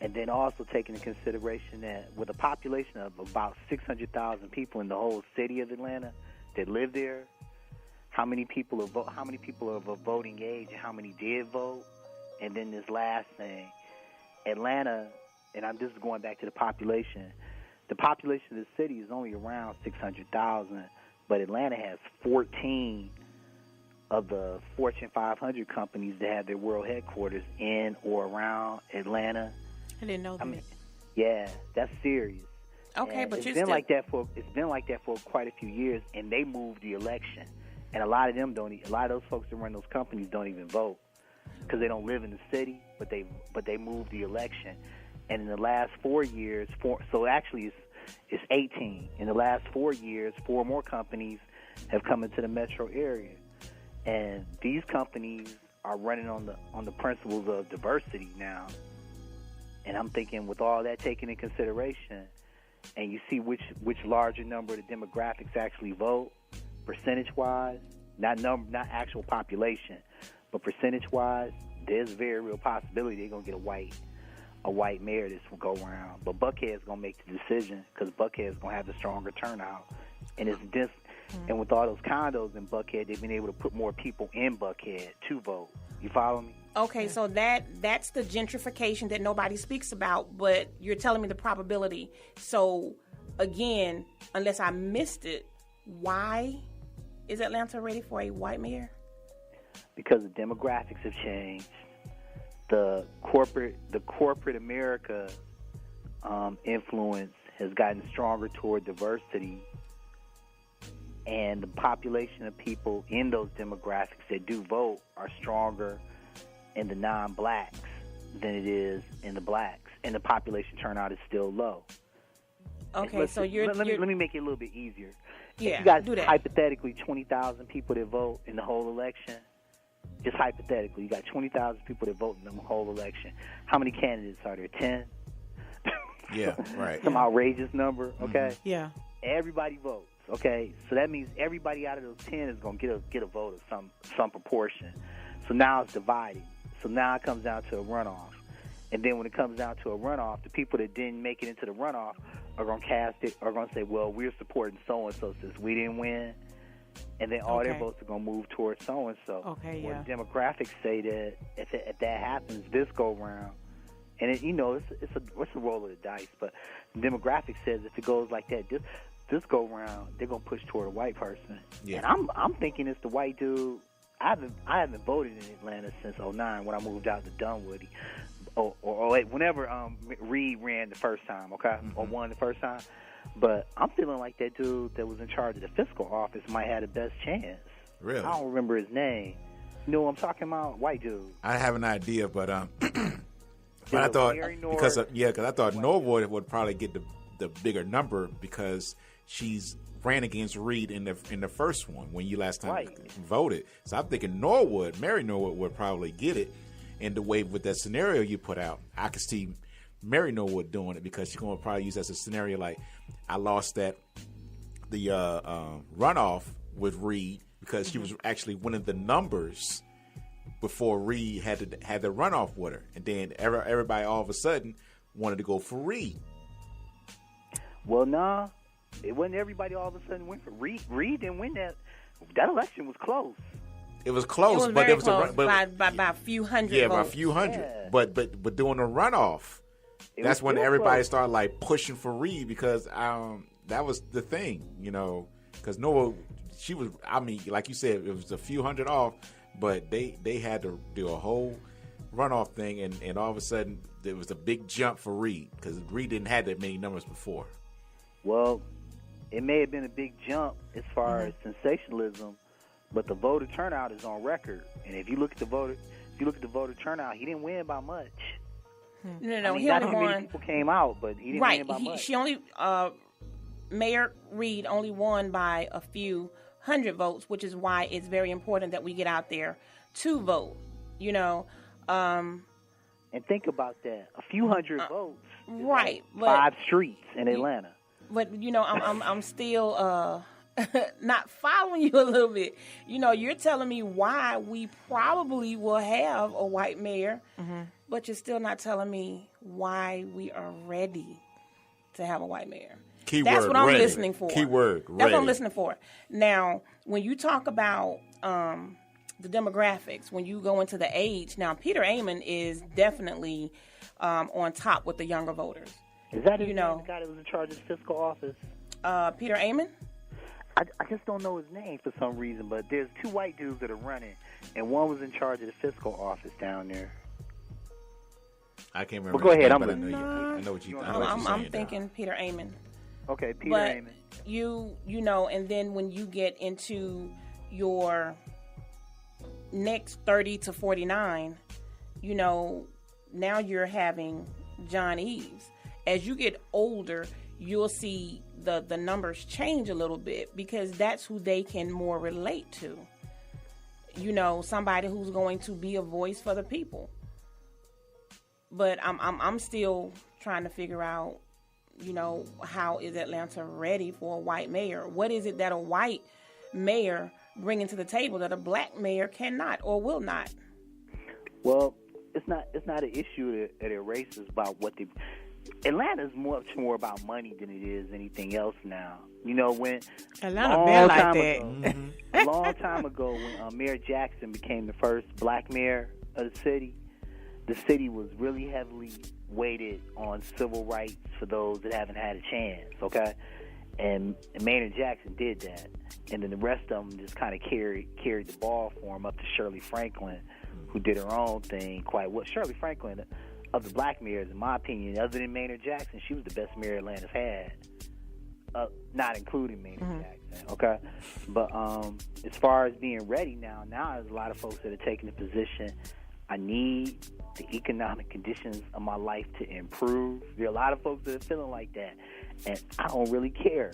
And then also take into consideration that with a population of about 600,000 people in the whole city of Atlanta that live there, how many people are of a voting age and how many did vote? And then this last thing, Atlanta, and I'm just going back to the population. The population of the city is only around 600,000, but Atlanta has 14 of the Fortune 500 companies that have their world headquarters in or around Atlanta. I didn't know that. I mean, yeah, that's serious. Okay, and but it's you been still... like that for quite a few years, and they moved the election, and a lot of those folks that run those companies don't even vote because they don't live in the city, but they moved the election, and in the last 4 years, so actually it's 18. In the last 4 years, 4 more companies have come into the metro area, and these companies are running on the principles of diversity now. And I'm thinking, with all that taken in consideration, and you see which larger number of the demographics actually vote, percentage-wise, not actual population, but percentage-wise, there's a very real possibility they're gonna get a white mayor this will go around. But Buckhead's gonna make the decision because Buckhead's gonna have the stronger turnout, and and with all those condos in Buckhead, they've been able to put more people in Buckhead to vote. You follow me? Okay, so that's the gentrification that nobody speaks about, but you're telling me the probability. So, again, unless I missed it, why is Atlanta ready for a white mayor? Because the demographics have changed. The corporate America influence has gotten stronger toward diversity, and the population of people in those demographics that do vote are stronger in the non-blacks than it is in the blacks, and the population turnout is still low. Okay, let me make it a little bit easier. Yeah, if you got do that. Hypothetically 20,000 people that vote in the whole election. Just hypothetically, you got 20,000 people that vote in the whole election. How many candidates are there? 10? Yeah, right. Some outrageous number, okay? Yeah. Everybody votes, okay? So that means everybody out of those 10 is going to get a vote of some proportion. So now it's divided. So now it comes down to a runoff. And then when it comes down to a runoff, the people that didn't make it into the runoff are going to cast it, are going to say, well, we're supporting so-and-so since we didn't win. And then all their votes are going to move towards so-and-so. Okay, yeah. The demographics say that if that happens this go-round, and it's a roll of the dice, but the demographics says if it goes like that, this go-round, they're going to push toward a white person. Yeah. And I'm thinking it's the white dude. I haven't voted in Atlanta since 2009 when I moved out to Dunwoody. Or whenever Reed ran the first time, okay, or won the first time. But I'm feeling like that dude that was in charge of the fiscal office might have the best chance. Really? I don't remember his name. You know what I'm talking about? White dude. I have an idea, but I thought because I thought Norwood would probably get the bigger number because she's ran against Reed in the first one when you last time voted. So I'm thinking Mary Norwood would probably get it. And the way with that scenario you put out, I could see Mary Norwood doing it because she's going to probably use that as a scenario like I lost the runoff with Reed because she was actually winning the numbers before Reed had the runoff with her, and then everybody all of a sudden wanted to go for Reed. Well, nah, it wasn't everybody all of a sudden went for Reed. Reed didn't win that. That election was close. It was close, but it was by a few hundred. Yeah, votes. by a few hundred. Yeah. But doing the runoff, that's when everybody close. Started like pushing for Reed because that was the thing, because Noah, she was. I mean, like you said, it was a few hundred off, but they had to do a whole runoff thing, and all of a sudden there was a big jump for Reed because Reed didn't have that many numbers before. Well, it may have been a big jump as far as sensationalism. But the voter turnout is on record, and if you look at the voter turnout, he didn't win by much. No, he only won. Not many people came out, but he didn't win by much. She only Mayor Reed only won by a few hundred votes, which is why it's very important that we get out there to vote. And think about that: a few hundred votes, right? Like 5 streets in Atlanta. But I'm still. Not following you a little bit. You're telling me why we probably will have a white mayor, but you're still not telling me why we are ready to have a white mayor. That's what I'm listening for. Keyword, ready. That's what I'm listening for. Now, when you talk about the demographics, when you go into the age, now Peter Amon is definitely on top with the younger voters. Is that the guy that was in charge of the fiscal office? Peter Amon? I just don't know his name for some reason, but there's 2 white dudes that are running, and one was in charge of the fiscal office down there. I can't remember. But go ahead. I know what you're saying. I'm thinking Peter Amon. Okay, Peter Amon. And then when you get into your next 30 to 49, now you're having John Eves. As you get older, you'll see the numbers change a little bit because that's who they can more relate to. Somebody who's going to be a voice for the people. But I'm still trying to figure out, how is Atlanta ready for a white mayor? What is it that a white mayor bringing to the table that a black mayor cannot or will not? Well, it's not an issue that erases about what the Atlanta's much more about money than it is anything else now. When Atlanta been like that. A long time ago, when Mayor Jackson became the first black mayor of the city was really heavily weighted on civil rights for those that haven't had a chance. Okay, and Maynard Jackson did that, and then the rest of them just kind of carried the ball for him up to Shirley Franklin, who did her own thing quite well. Shirley Franklin, of the black mayors, in my opinion, other than Maynard Jackson, she was the best mayor Atlanta's had, not including Maynard Jackson, okay? But as far as being ready now there's a lot of folks that are taking the position, I need the economic conditions of my life to improve. There are a lot of folks that are feeling like that, and I don't really care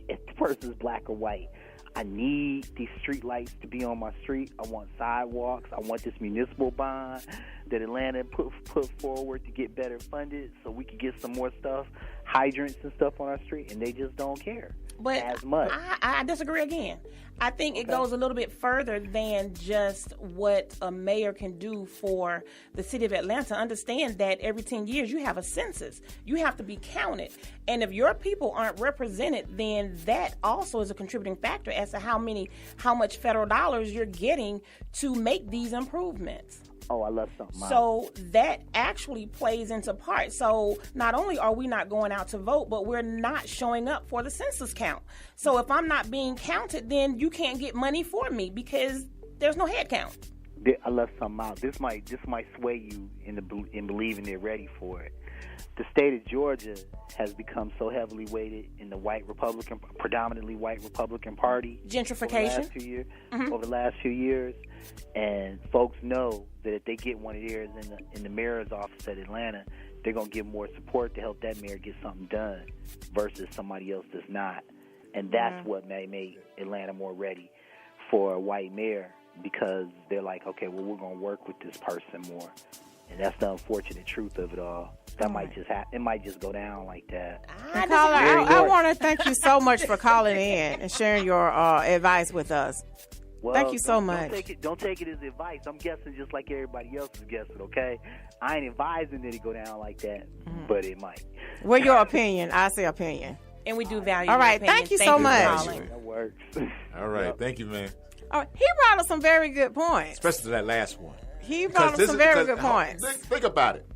if the person's black or white. I need these street lights to be on my street. I want sidewalks. I want this municipal bond that Atlanta put forward to get better funded so we could get some more stuff, hydrants and stuff on our street, and they just don't care as much. I disagree again. I think it goes a little bit further than just what a mayor can do for the city of Atlanta. Understand that every 10 years you have a census. You have to be counted. And if your people aren't represented, then that also is a contributing factor as to how much federal dollars you're getting to make these improvements. Oh, I love something. So that actually plays into part. So not only are we not going out to vote, but we're not showing up for the census count. So if I'm not being counted, then you can't get money for me because there's no head count. I left something out. This might sway you in believing they're ready for it. The state of Georgia has become so heavily weighted in the predominantly white Republican Party. Gentrification. Over the last few years. And folks know that if they get one of theirs in the mayor's office at Atlanta, they're going to get more support to help that mayor get something done versus somebody else that's not. And that's what may make Atlanta more ready for a white mayor, because they're like, okay, well, we're going to work with this person more. And that's the unfortunate truth of it all. That might just it might just go down like that. Caller, I want to thank you so much for calling in and sharing your advice with us. Well, thank you so much. Don't take it as advice. I'm guessing just like everybody else is guessing, okay? I ain't advising that it go down like that, but it might. Well, your opinion. I say opinion. And we do value all right, your opinion. thank you so much. That works. All right, thank you, man. All right, he brought us some very good points. Especially that last one. He brought us some very good points. Think about it.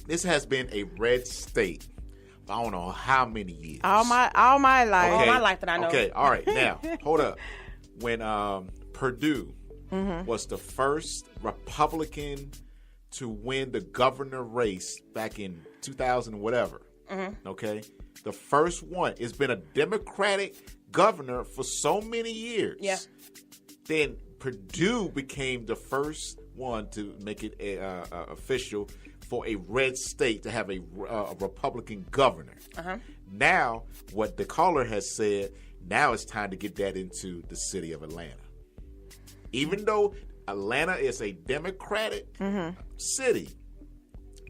This has been a red state for I don't know how many years. All my life. All my life that I know. Okay, all right. Now, hold up. When Purdue was the first Republican to win the governor race back in 2000 whatever, okay? The first one. It's been a Democratic governor for so many years. Yeah. Then Purdue became the first one to make it official for a red state to have a Republican governor. Now, what the caller has said, now it's time to get that into the city of Atlanta. Even though Atlanta is a Democratic city,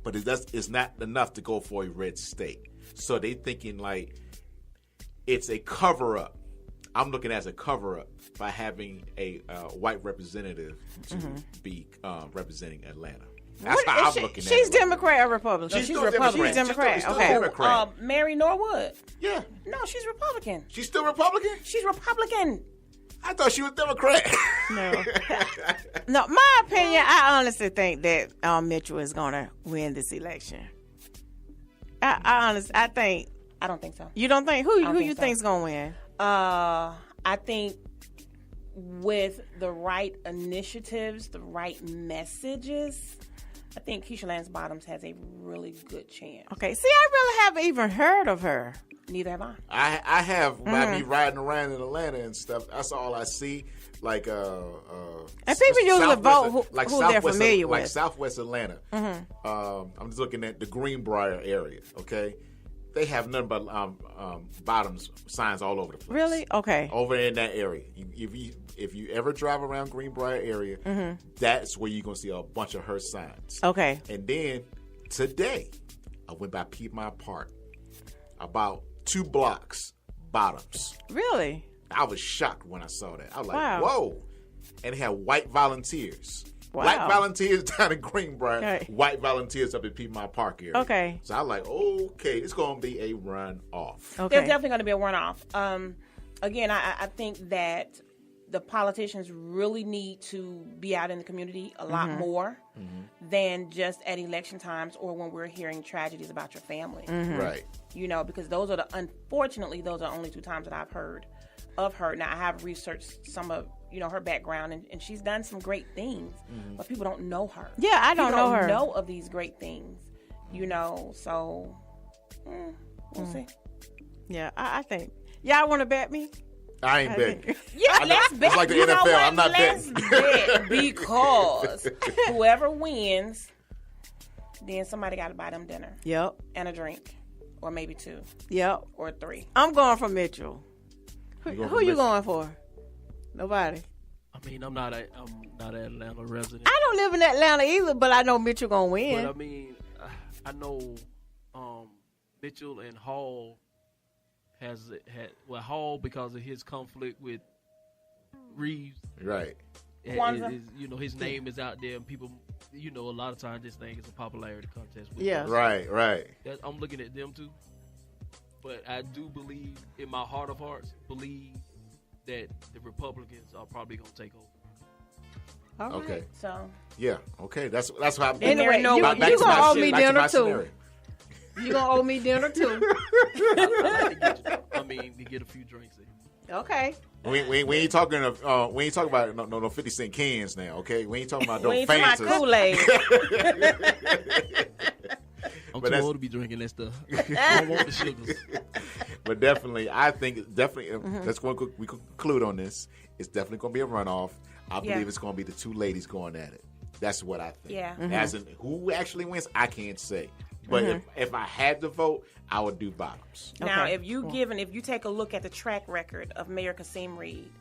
but it's not enough to go for a red state. So they thinking like it's a cover-up. I'm looking at it as a cover-up by having a white representative to be representing Atlanta. That's how I'm looking at it. She's Democrat or Republican? She's Republican. She's Democrat. She's still okay. Democrat. Mary Norwood. Yeah. No, she's Republican. She's still Republican? She's Republican. I thought she was Democrat. No, my opinion, I honestly think that Mitchell is going to win this election. I think. I don't think so. You don't think? Who you think's going to win? I think with the right initiatives, the right messages, I think Keisha Lance Bottoms has a really good chance. Okay. See, I really haven't even heard of her. Neither have I. I have by me riding around in Atlanta and stuff. That's all I see. Like and people usually vote who they're familiar with. Like Southwest Atlanta. I'm just looking at the Greenbrier area. Okay, they have nothing but Bottoms signs all over the place. Really? Okay. Over in that area, if you ever drive around Greenbrier area, that's where you're gonna see a bunch of her signs. Okay. And then today, I went by Piedmont Park, about 2 blocks, Bottoms. Really? I was shocked when I saw that. I was like, wow. whoa. And they had white volunteers. Wow. Black volunteers down in Greenbrier, okay. White volunteers up in Piedmont Park area. Okay. So I was like, okay, it's going to be a runoff. Okay. There's definitely going to be a runoff. Again, I think that the politicians really need to be out in the community a lot more than just at election times or when we're hearing tragedies about your family. Right. You know, because unfortunately, those are only 2 times that I've heard of her. Now, I have researched some of, her background, and she's done some great things, but people don't know her. Yeah, I don't know her. People don't know of these great things, so we'll see. Yeah, I think. Y'all want to bet me? I ain't betting. Yeah, let's bet. It's like the NFL. I'm not let's betting. Bet because whoever wins, then somebody got to buy them dinner. Yep. And a drink. Or maybe 2. Yep. Or 3. I'm going for Mitchell. Who you going for? Nobody. I mean, I'm not an Atlanta resident. I don't live in Atlanta either, but I know Mitchell gonna win. But I mean, I know Mitchell and Hall had Hall because of his conflict with Reeves. Right. His name is out there, and people, a lot of times this thing is a popularity contest. Yeah. Right. I'm looking at them too. But I do believe, in my heart of hearts, that the Republicans are probably going to take over. All right. Okay. So. Yeah. Okay. That's how. Anyway, you gonna owe me dinner too. You gonna owe me dinner too. I like to get a few drinks in. Okay. We ain't talking of we ain't talking about no 50 cent cans now, okay? We ain't talking about no We ain't talking about Fantas. Kool-Aid. I'm too old to be drinking that stuff. I don't want the sugars. But definitely, I think let's go. We conclude on this. It's definitely going to be a runoff. I believe it's going to be the two ladies going at it. That's what I think. Yeah. As in who actually wins, I can't say. But if I had to vote, I would do bottoms. Now, if you take a look at the track record of Mayor Kasim Reed,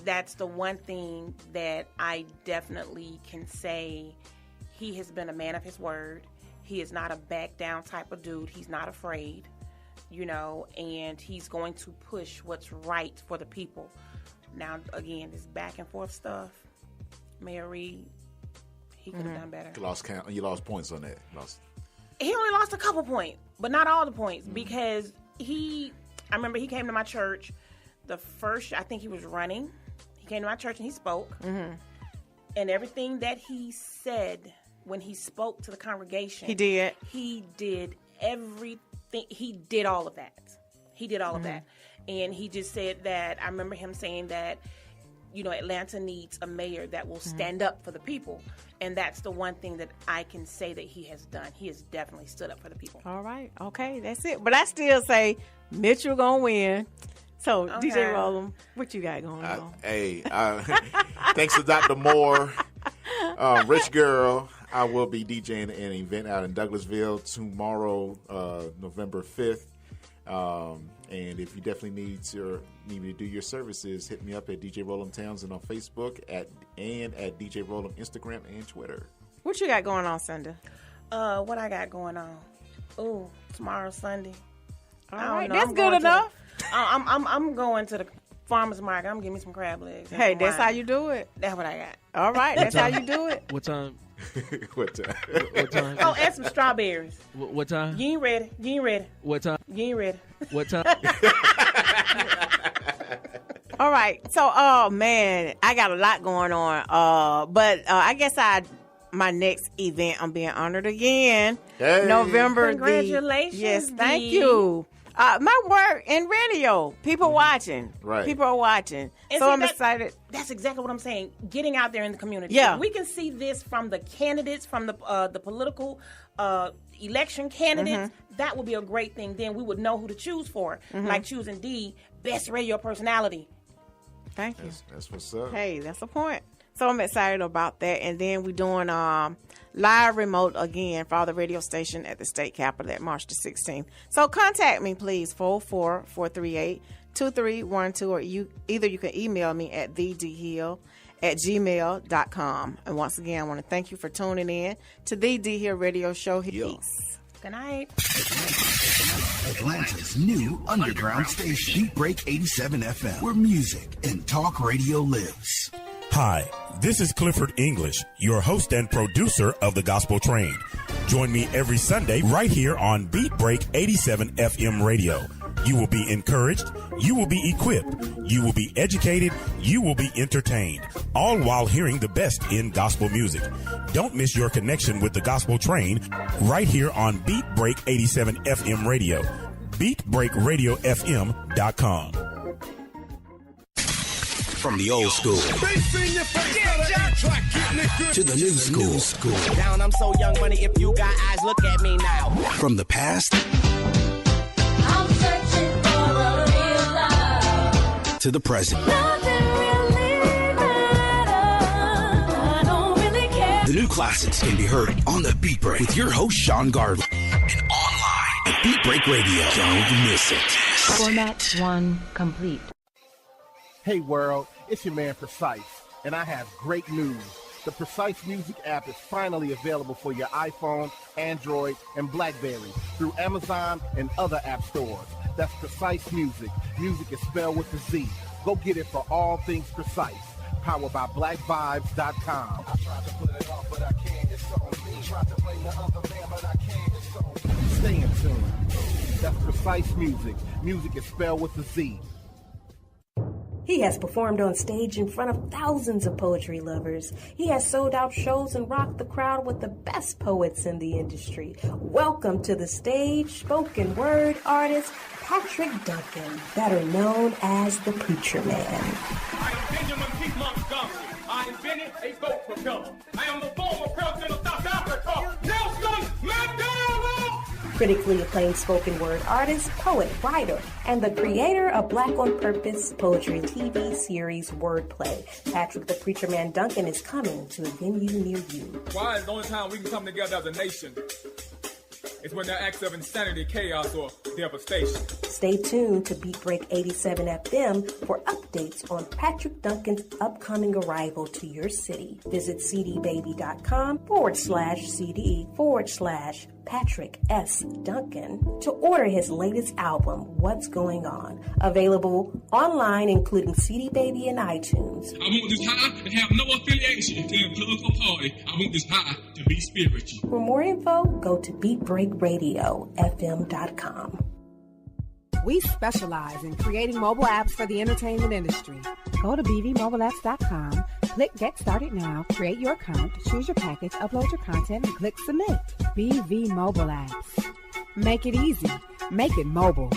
that's the one thing that I definitely can say. He has been a man of his word. He is not a back down type of dude. He's not afraid, and he's going to push what's right for the people. Now, again, this back and forth stuff, Mayor Reed, he could have done better. You lost points on that. He only lost a couple points, but not all the points, because I remember he came to my church the first, I think he was running. He came to my church and he spoke. And everything that he said when he spoke to the congregation. He did everything. He did all of that. Of that. And he just said that, I remember him saying that, Atlanta needs a mayor that will stand up for the people. And that's the one thing that I can say that he has done. He has definitely stood up for the people. All right. Okay, that's it. But I still say Mitchell going to win. So, DJ Rollum, what you got going on? Thanks to Dr. Moore, Rich Girl, I will be DJing an event out in Douglasville tomorrow, November 5th. And if you definitely need me to do your services, hit me up at DJ Rollum Townsend on Facebook and at DJ Rollum Instagram and Twitter. What you got going on, Sunday? What I got going on? Oh, tomorrow's Sunday. All right, that's good enough. I'm going to the farmer's market. I'm getting me some crab legs. Hey, that's how you do it. That's what I got. All right, that's how you do it. What time? What time? What time? Oh, and some strawberries. What time? You ain't ready. What time? You ain't ready. What time? All right. So, man, I got a lot going on. But I guess my next event, I'm being honored again. Hey. November. Congratulations. Yes, thank D. you. My work in radio. People watching. Right. People are watching. And so see, I'm excited. That's exactly what I'm saying. Getting out there in the community. Yeah. We can see this from the candidates, from the political election candidates. That would be a great thing. Then we would know who to choose for. Like choosing D, best radio personality. Thank you. That's what's up. Hey, that's the point. So I'm excited about that. And then we're doing live remote again for the radio station at the state capitol at March the 16th. So contact me, please, 444-438-2312, or either you can email me at thedhill@gmail.com. And once again, I want to thank you for tuning in to the D Hill Radio Show. Peace. Good night. Atlanta's new underground station, Beat Break 87 FM, where music and talk radio lives. Hi, this is Clifford English, your host and producer of The Gospel Train. Join me every Sunday right here on Beat Break 87 FM radio. You will be encouraged, you will be equipped, you will be educated, you will be entertained, all while hearing the best in gospel music. Don't miss your connection with The Gospel Train right here on Beat Break 87 FM radio. BeatBreakRadioFM.com. From the old school to the new school. Down, I'm so young money. If you got eyes, look at me now. From the past I'm searching for a real love. to the present. Nothing really matters. I don't really care. The new classics can be heard on the Beat Break with your host Sean Garvey, and online at Beat Break Radio. Don't miss it. Format 1 complete. Hey world, it's your man Precise, and I have great news. The Precise Music app is finally available for your iPhone, Android, and BlackBerry through Amazon and other app stores. That's Precise Music. Music is spelled with a Z. Go get it for all things Precise. Powered by BlackVibes.com. Stay in tune. That's Precise Music. Music is spelled with a Z. He has performed on stage in front of thousands of poetry lovers. He has sold out shows and rocked the crowd with the best poets in the industry. Welcome to the stage, spoken word artist Patrick Duncan, better known as the Preacher Man. I am Benjamin P. Montgomery. I invented a boat propeller. I am the former president of South Africa, Nelson Mandela! Critically acclaimed spoken word artist, poet, writer, and the creator of Black on Purpose poetry TV series Wordplay. Patrick the Preacher Man Duncan is coming to a venue near you. Why is the only time we can come together as a nation? It's when there are acts of insanity, chaos, or devastation. Stay tuned to Beat Break 87 FM for updates on Patrick Duncan's upcoming arrival to your city. Visit cdbaby.com/CD/Patrick S. Duncan to order his latest album, What's Going On. Available online, including CD Baby and iTunes. I want this high to have no affiliation to a political party. I want this high to be spiritual. For more info, go to BeatBreakRadioFM.com. We specialize in creating mobile apps for the entertainment industry. Go to bvmobileapps.com, click Get Started Now, create your account, choose your package, upload your content, and click Submit. BV Mobile Apps. Make it easy. Make it mobile.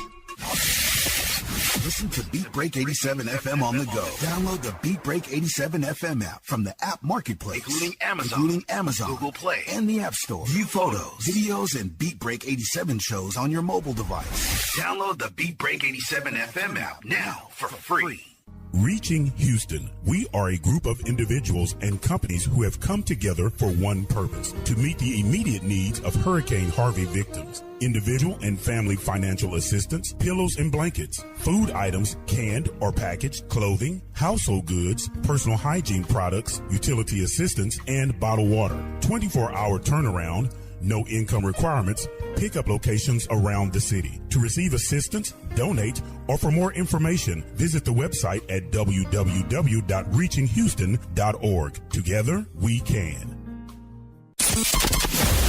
Listen to Beat Break 87 FM on the go. Download the Beat Break 87 FM app from the app marketplace, including Amazon, Google Play, and the App Store. View photos, videos, and Beat Break 87 shows on your mobile device. Download the Beat Break 87 FM app now for free. Reaching Houston. We are a group of individuals and companies who have come together for one purpose: to meet the immediate needs of Hurricane Harvey victims. Individual and family financial assistance, pillows and blankets, food items, canned or packaged, clothing, household goods, personal hygiene products, utility assistance, and bottled water. 24-hour turnaround, no income requirements, pickup locations around the city. To receive assistance, donate, or for more information, visit the website at www.reachinghouston.org. Together, we can.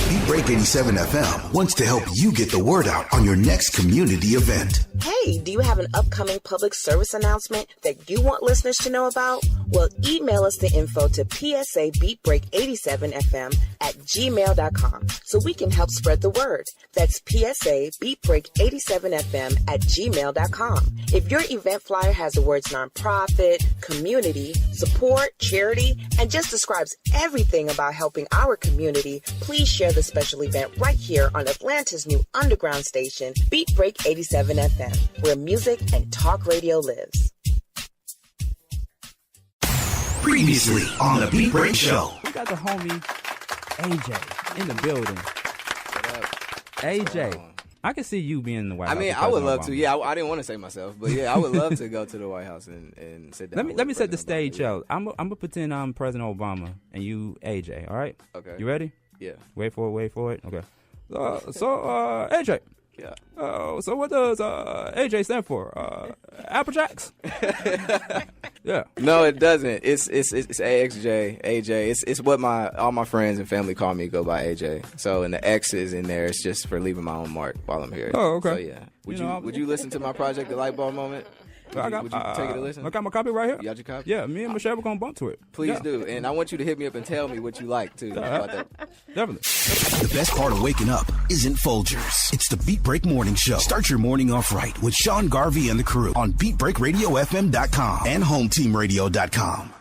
Beat Break 87 FM wants to help you get the word out on your next community event. Hey, do you have an upcoming public service announcement that you want listeners to know about? Well, email us the info to psabeatbreak87fm@gmail.com so we can help spread the word. That's psabeatbreak87fm@gmail.com. If your event flyer has the words nonprofit, community, support, charity, and just describes everything about helping our community, please share the special event right here on Atlanta's new underground station, Beat Break 87 FM, where music and talk radio lives. Previously on the Beat Break Show. We got the homie AJ in the building. AJ, I can see you being in the White House. I mean, I would love to. Yeah, I didn't want to say myself, but yeah, I would love to go to the White House and sit down. Let me set the stage out. I'm gonna pretend I'm President Obama and you AJ. All right? Okay. You ready? Yeah. Wait for it. Okay. So AJ. Yeah. So what does AJ stand for? Apple Jacks? Yeah. No, it doesn't. It's AXJ, AJ. It's what all my friends and family call me. Go by AJ. So and the X is in there. It's just for leaving my own mark while I'm here. Oh, okay. So yeah. Would you listen to my project, The Light Bulb Moment? Would you take it a listen? I got my copy right here. You got your copy? Yeah, me and Michelle were gonna bump to it. Please do, and I want you to hit me up and tell me what you like too about that. Definitely. The best part of waking up isn't Folgers. It's the Beat Break Morning Show. Start your morning off right with Sean Garvey and the crew on BeatBreakRadioFM.com and HomeTeamRadio.com.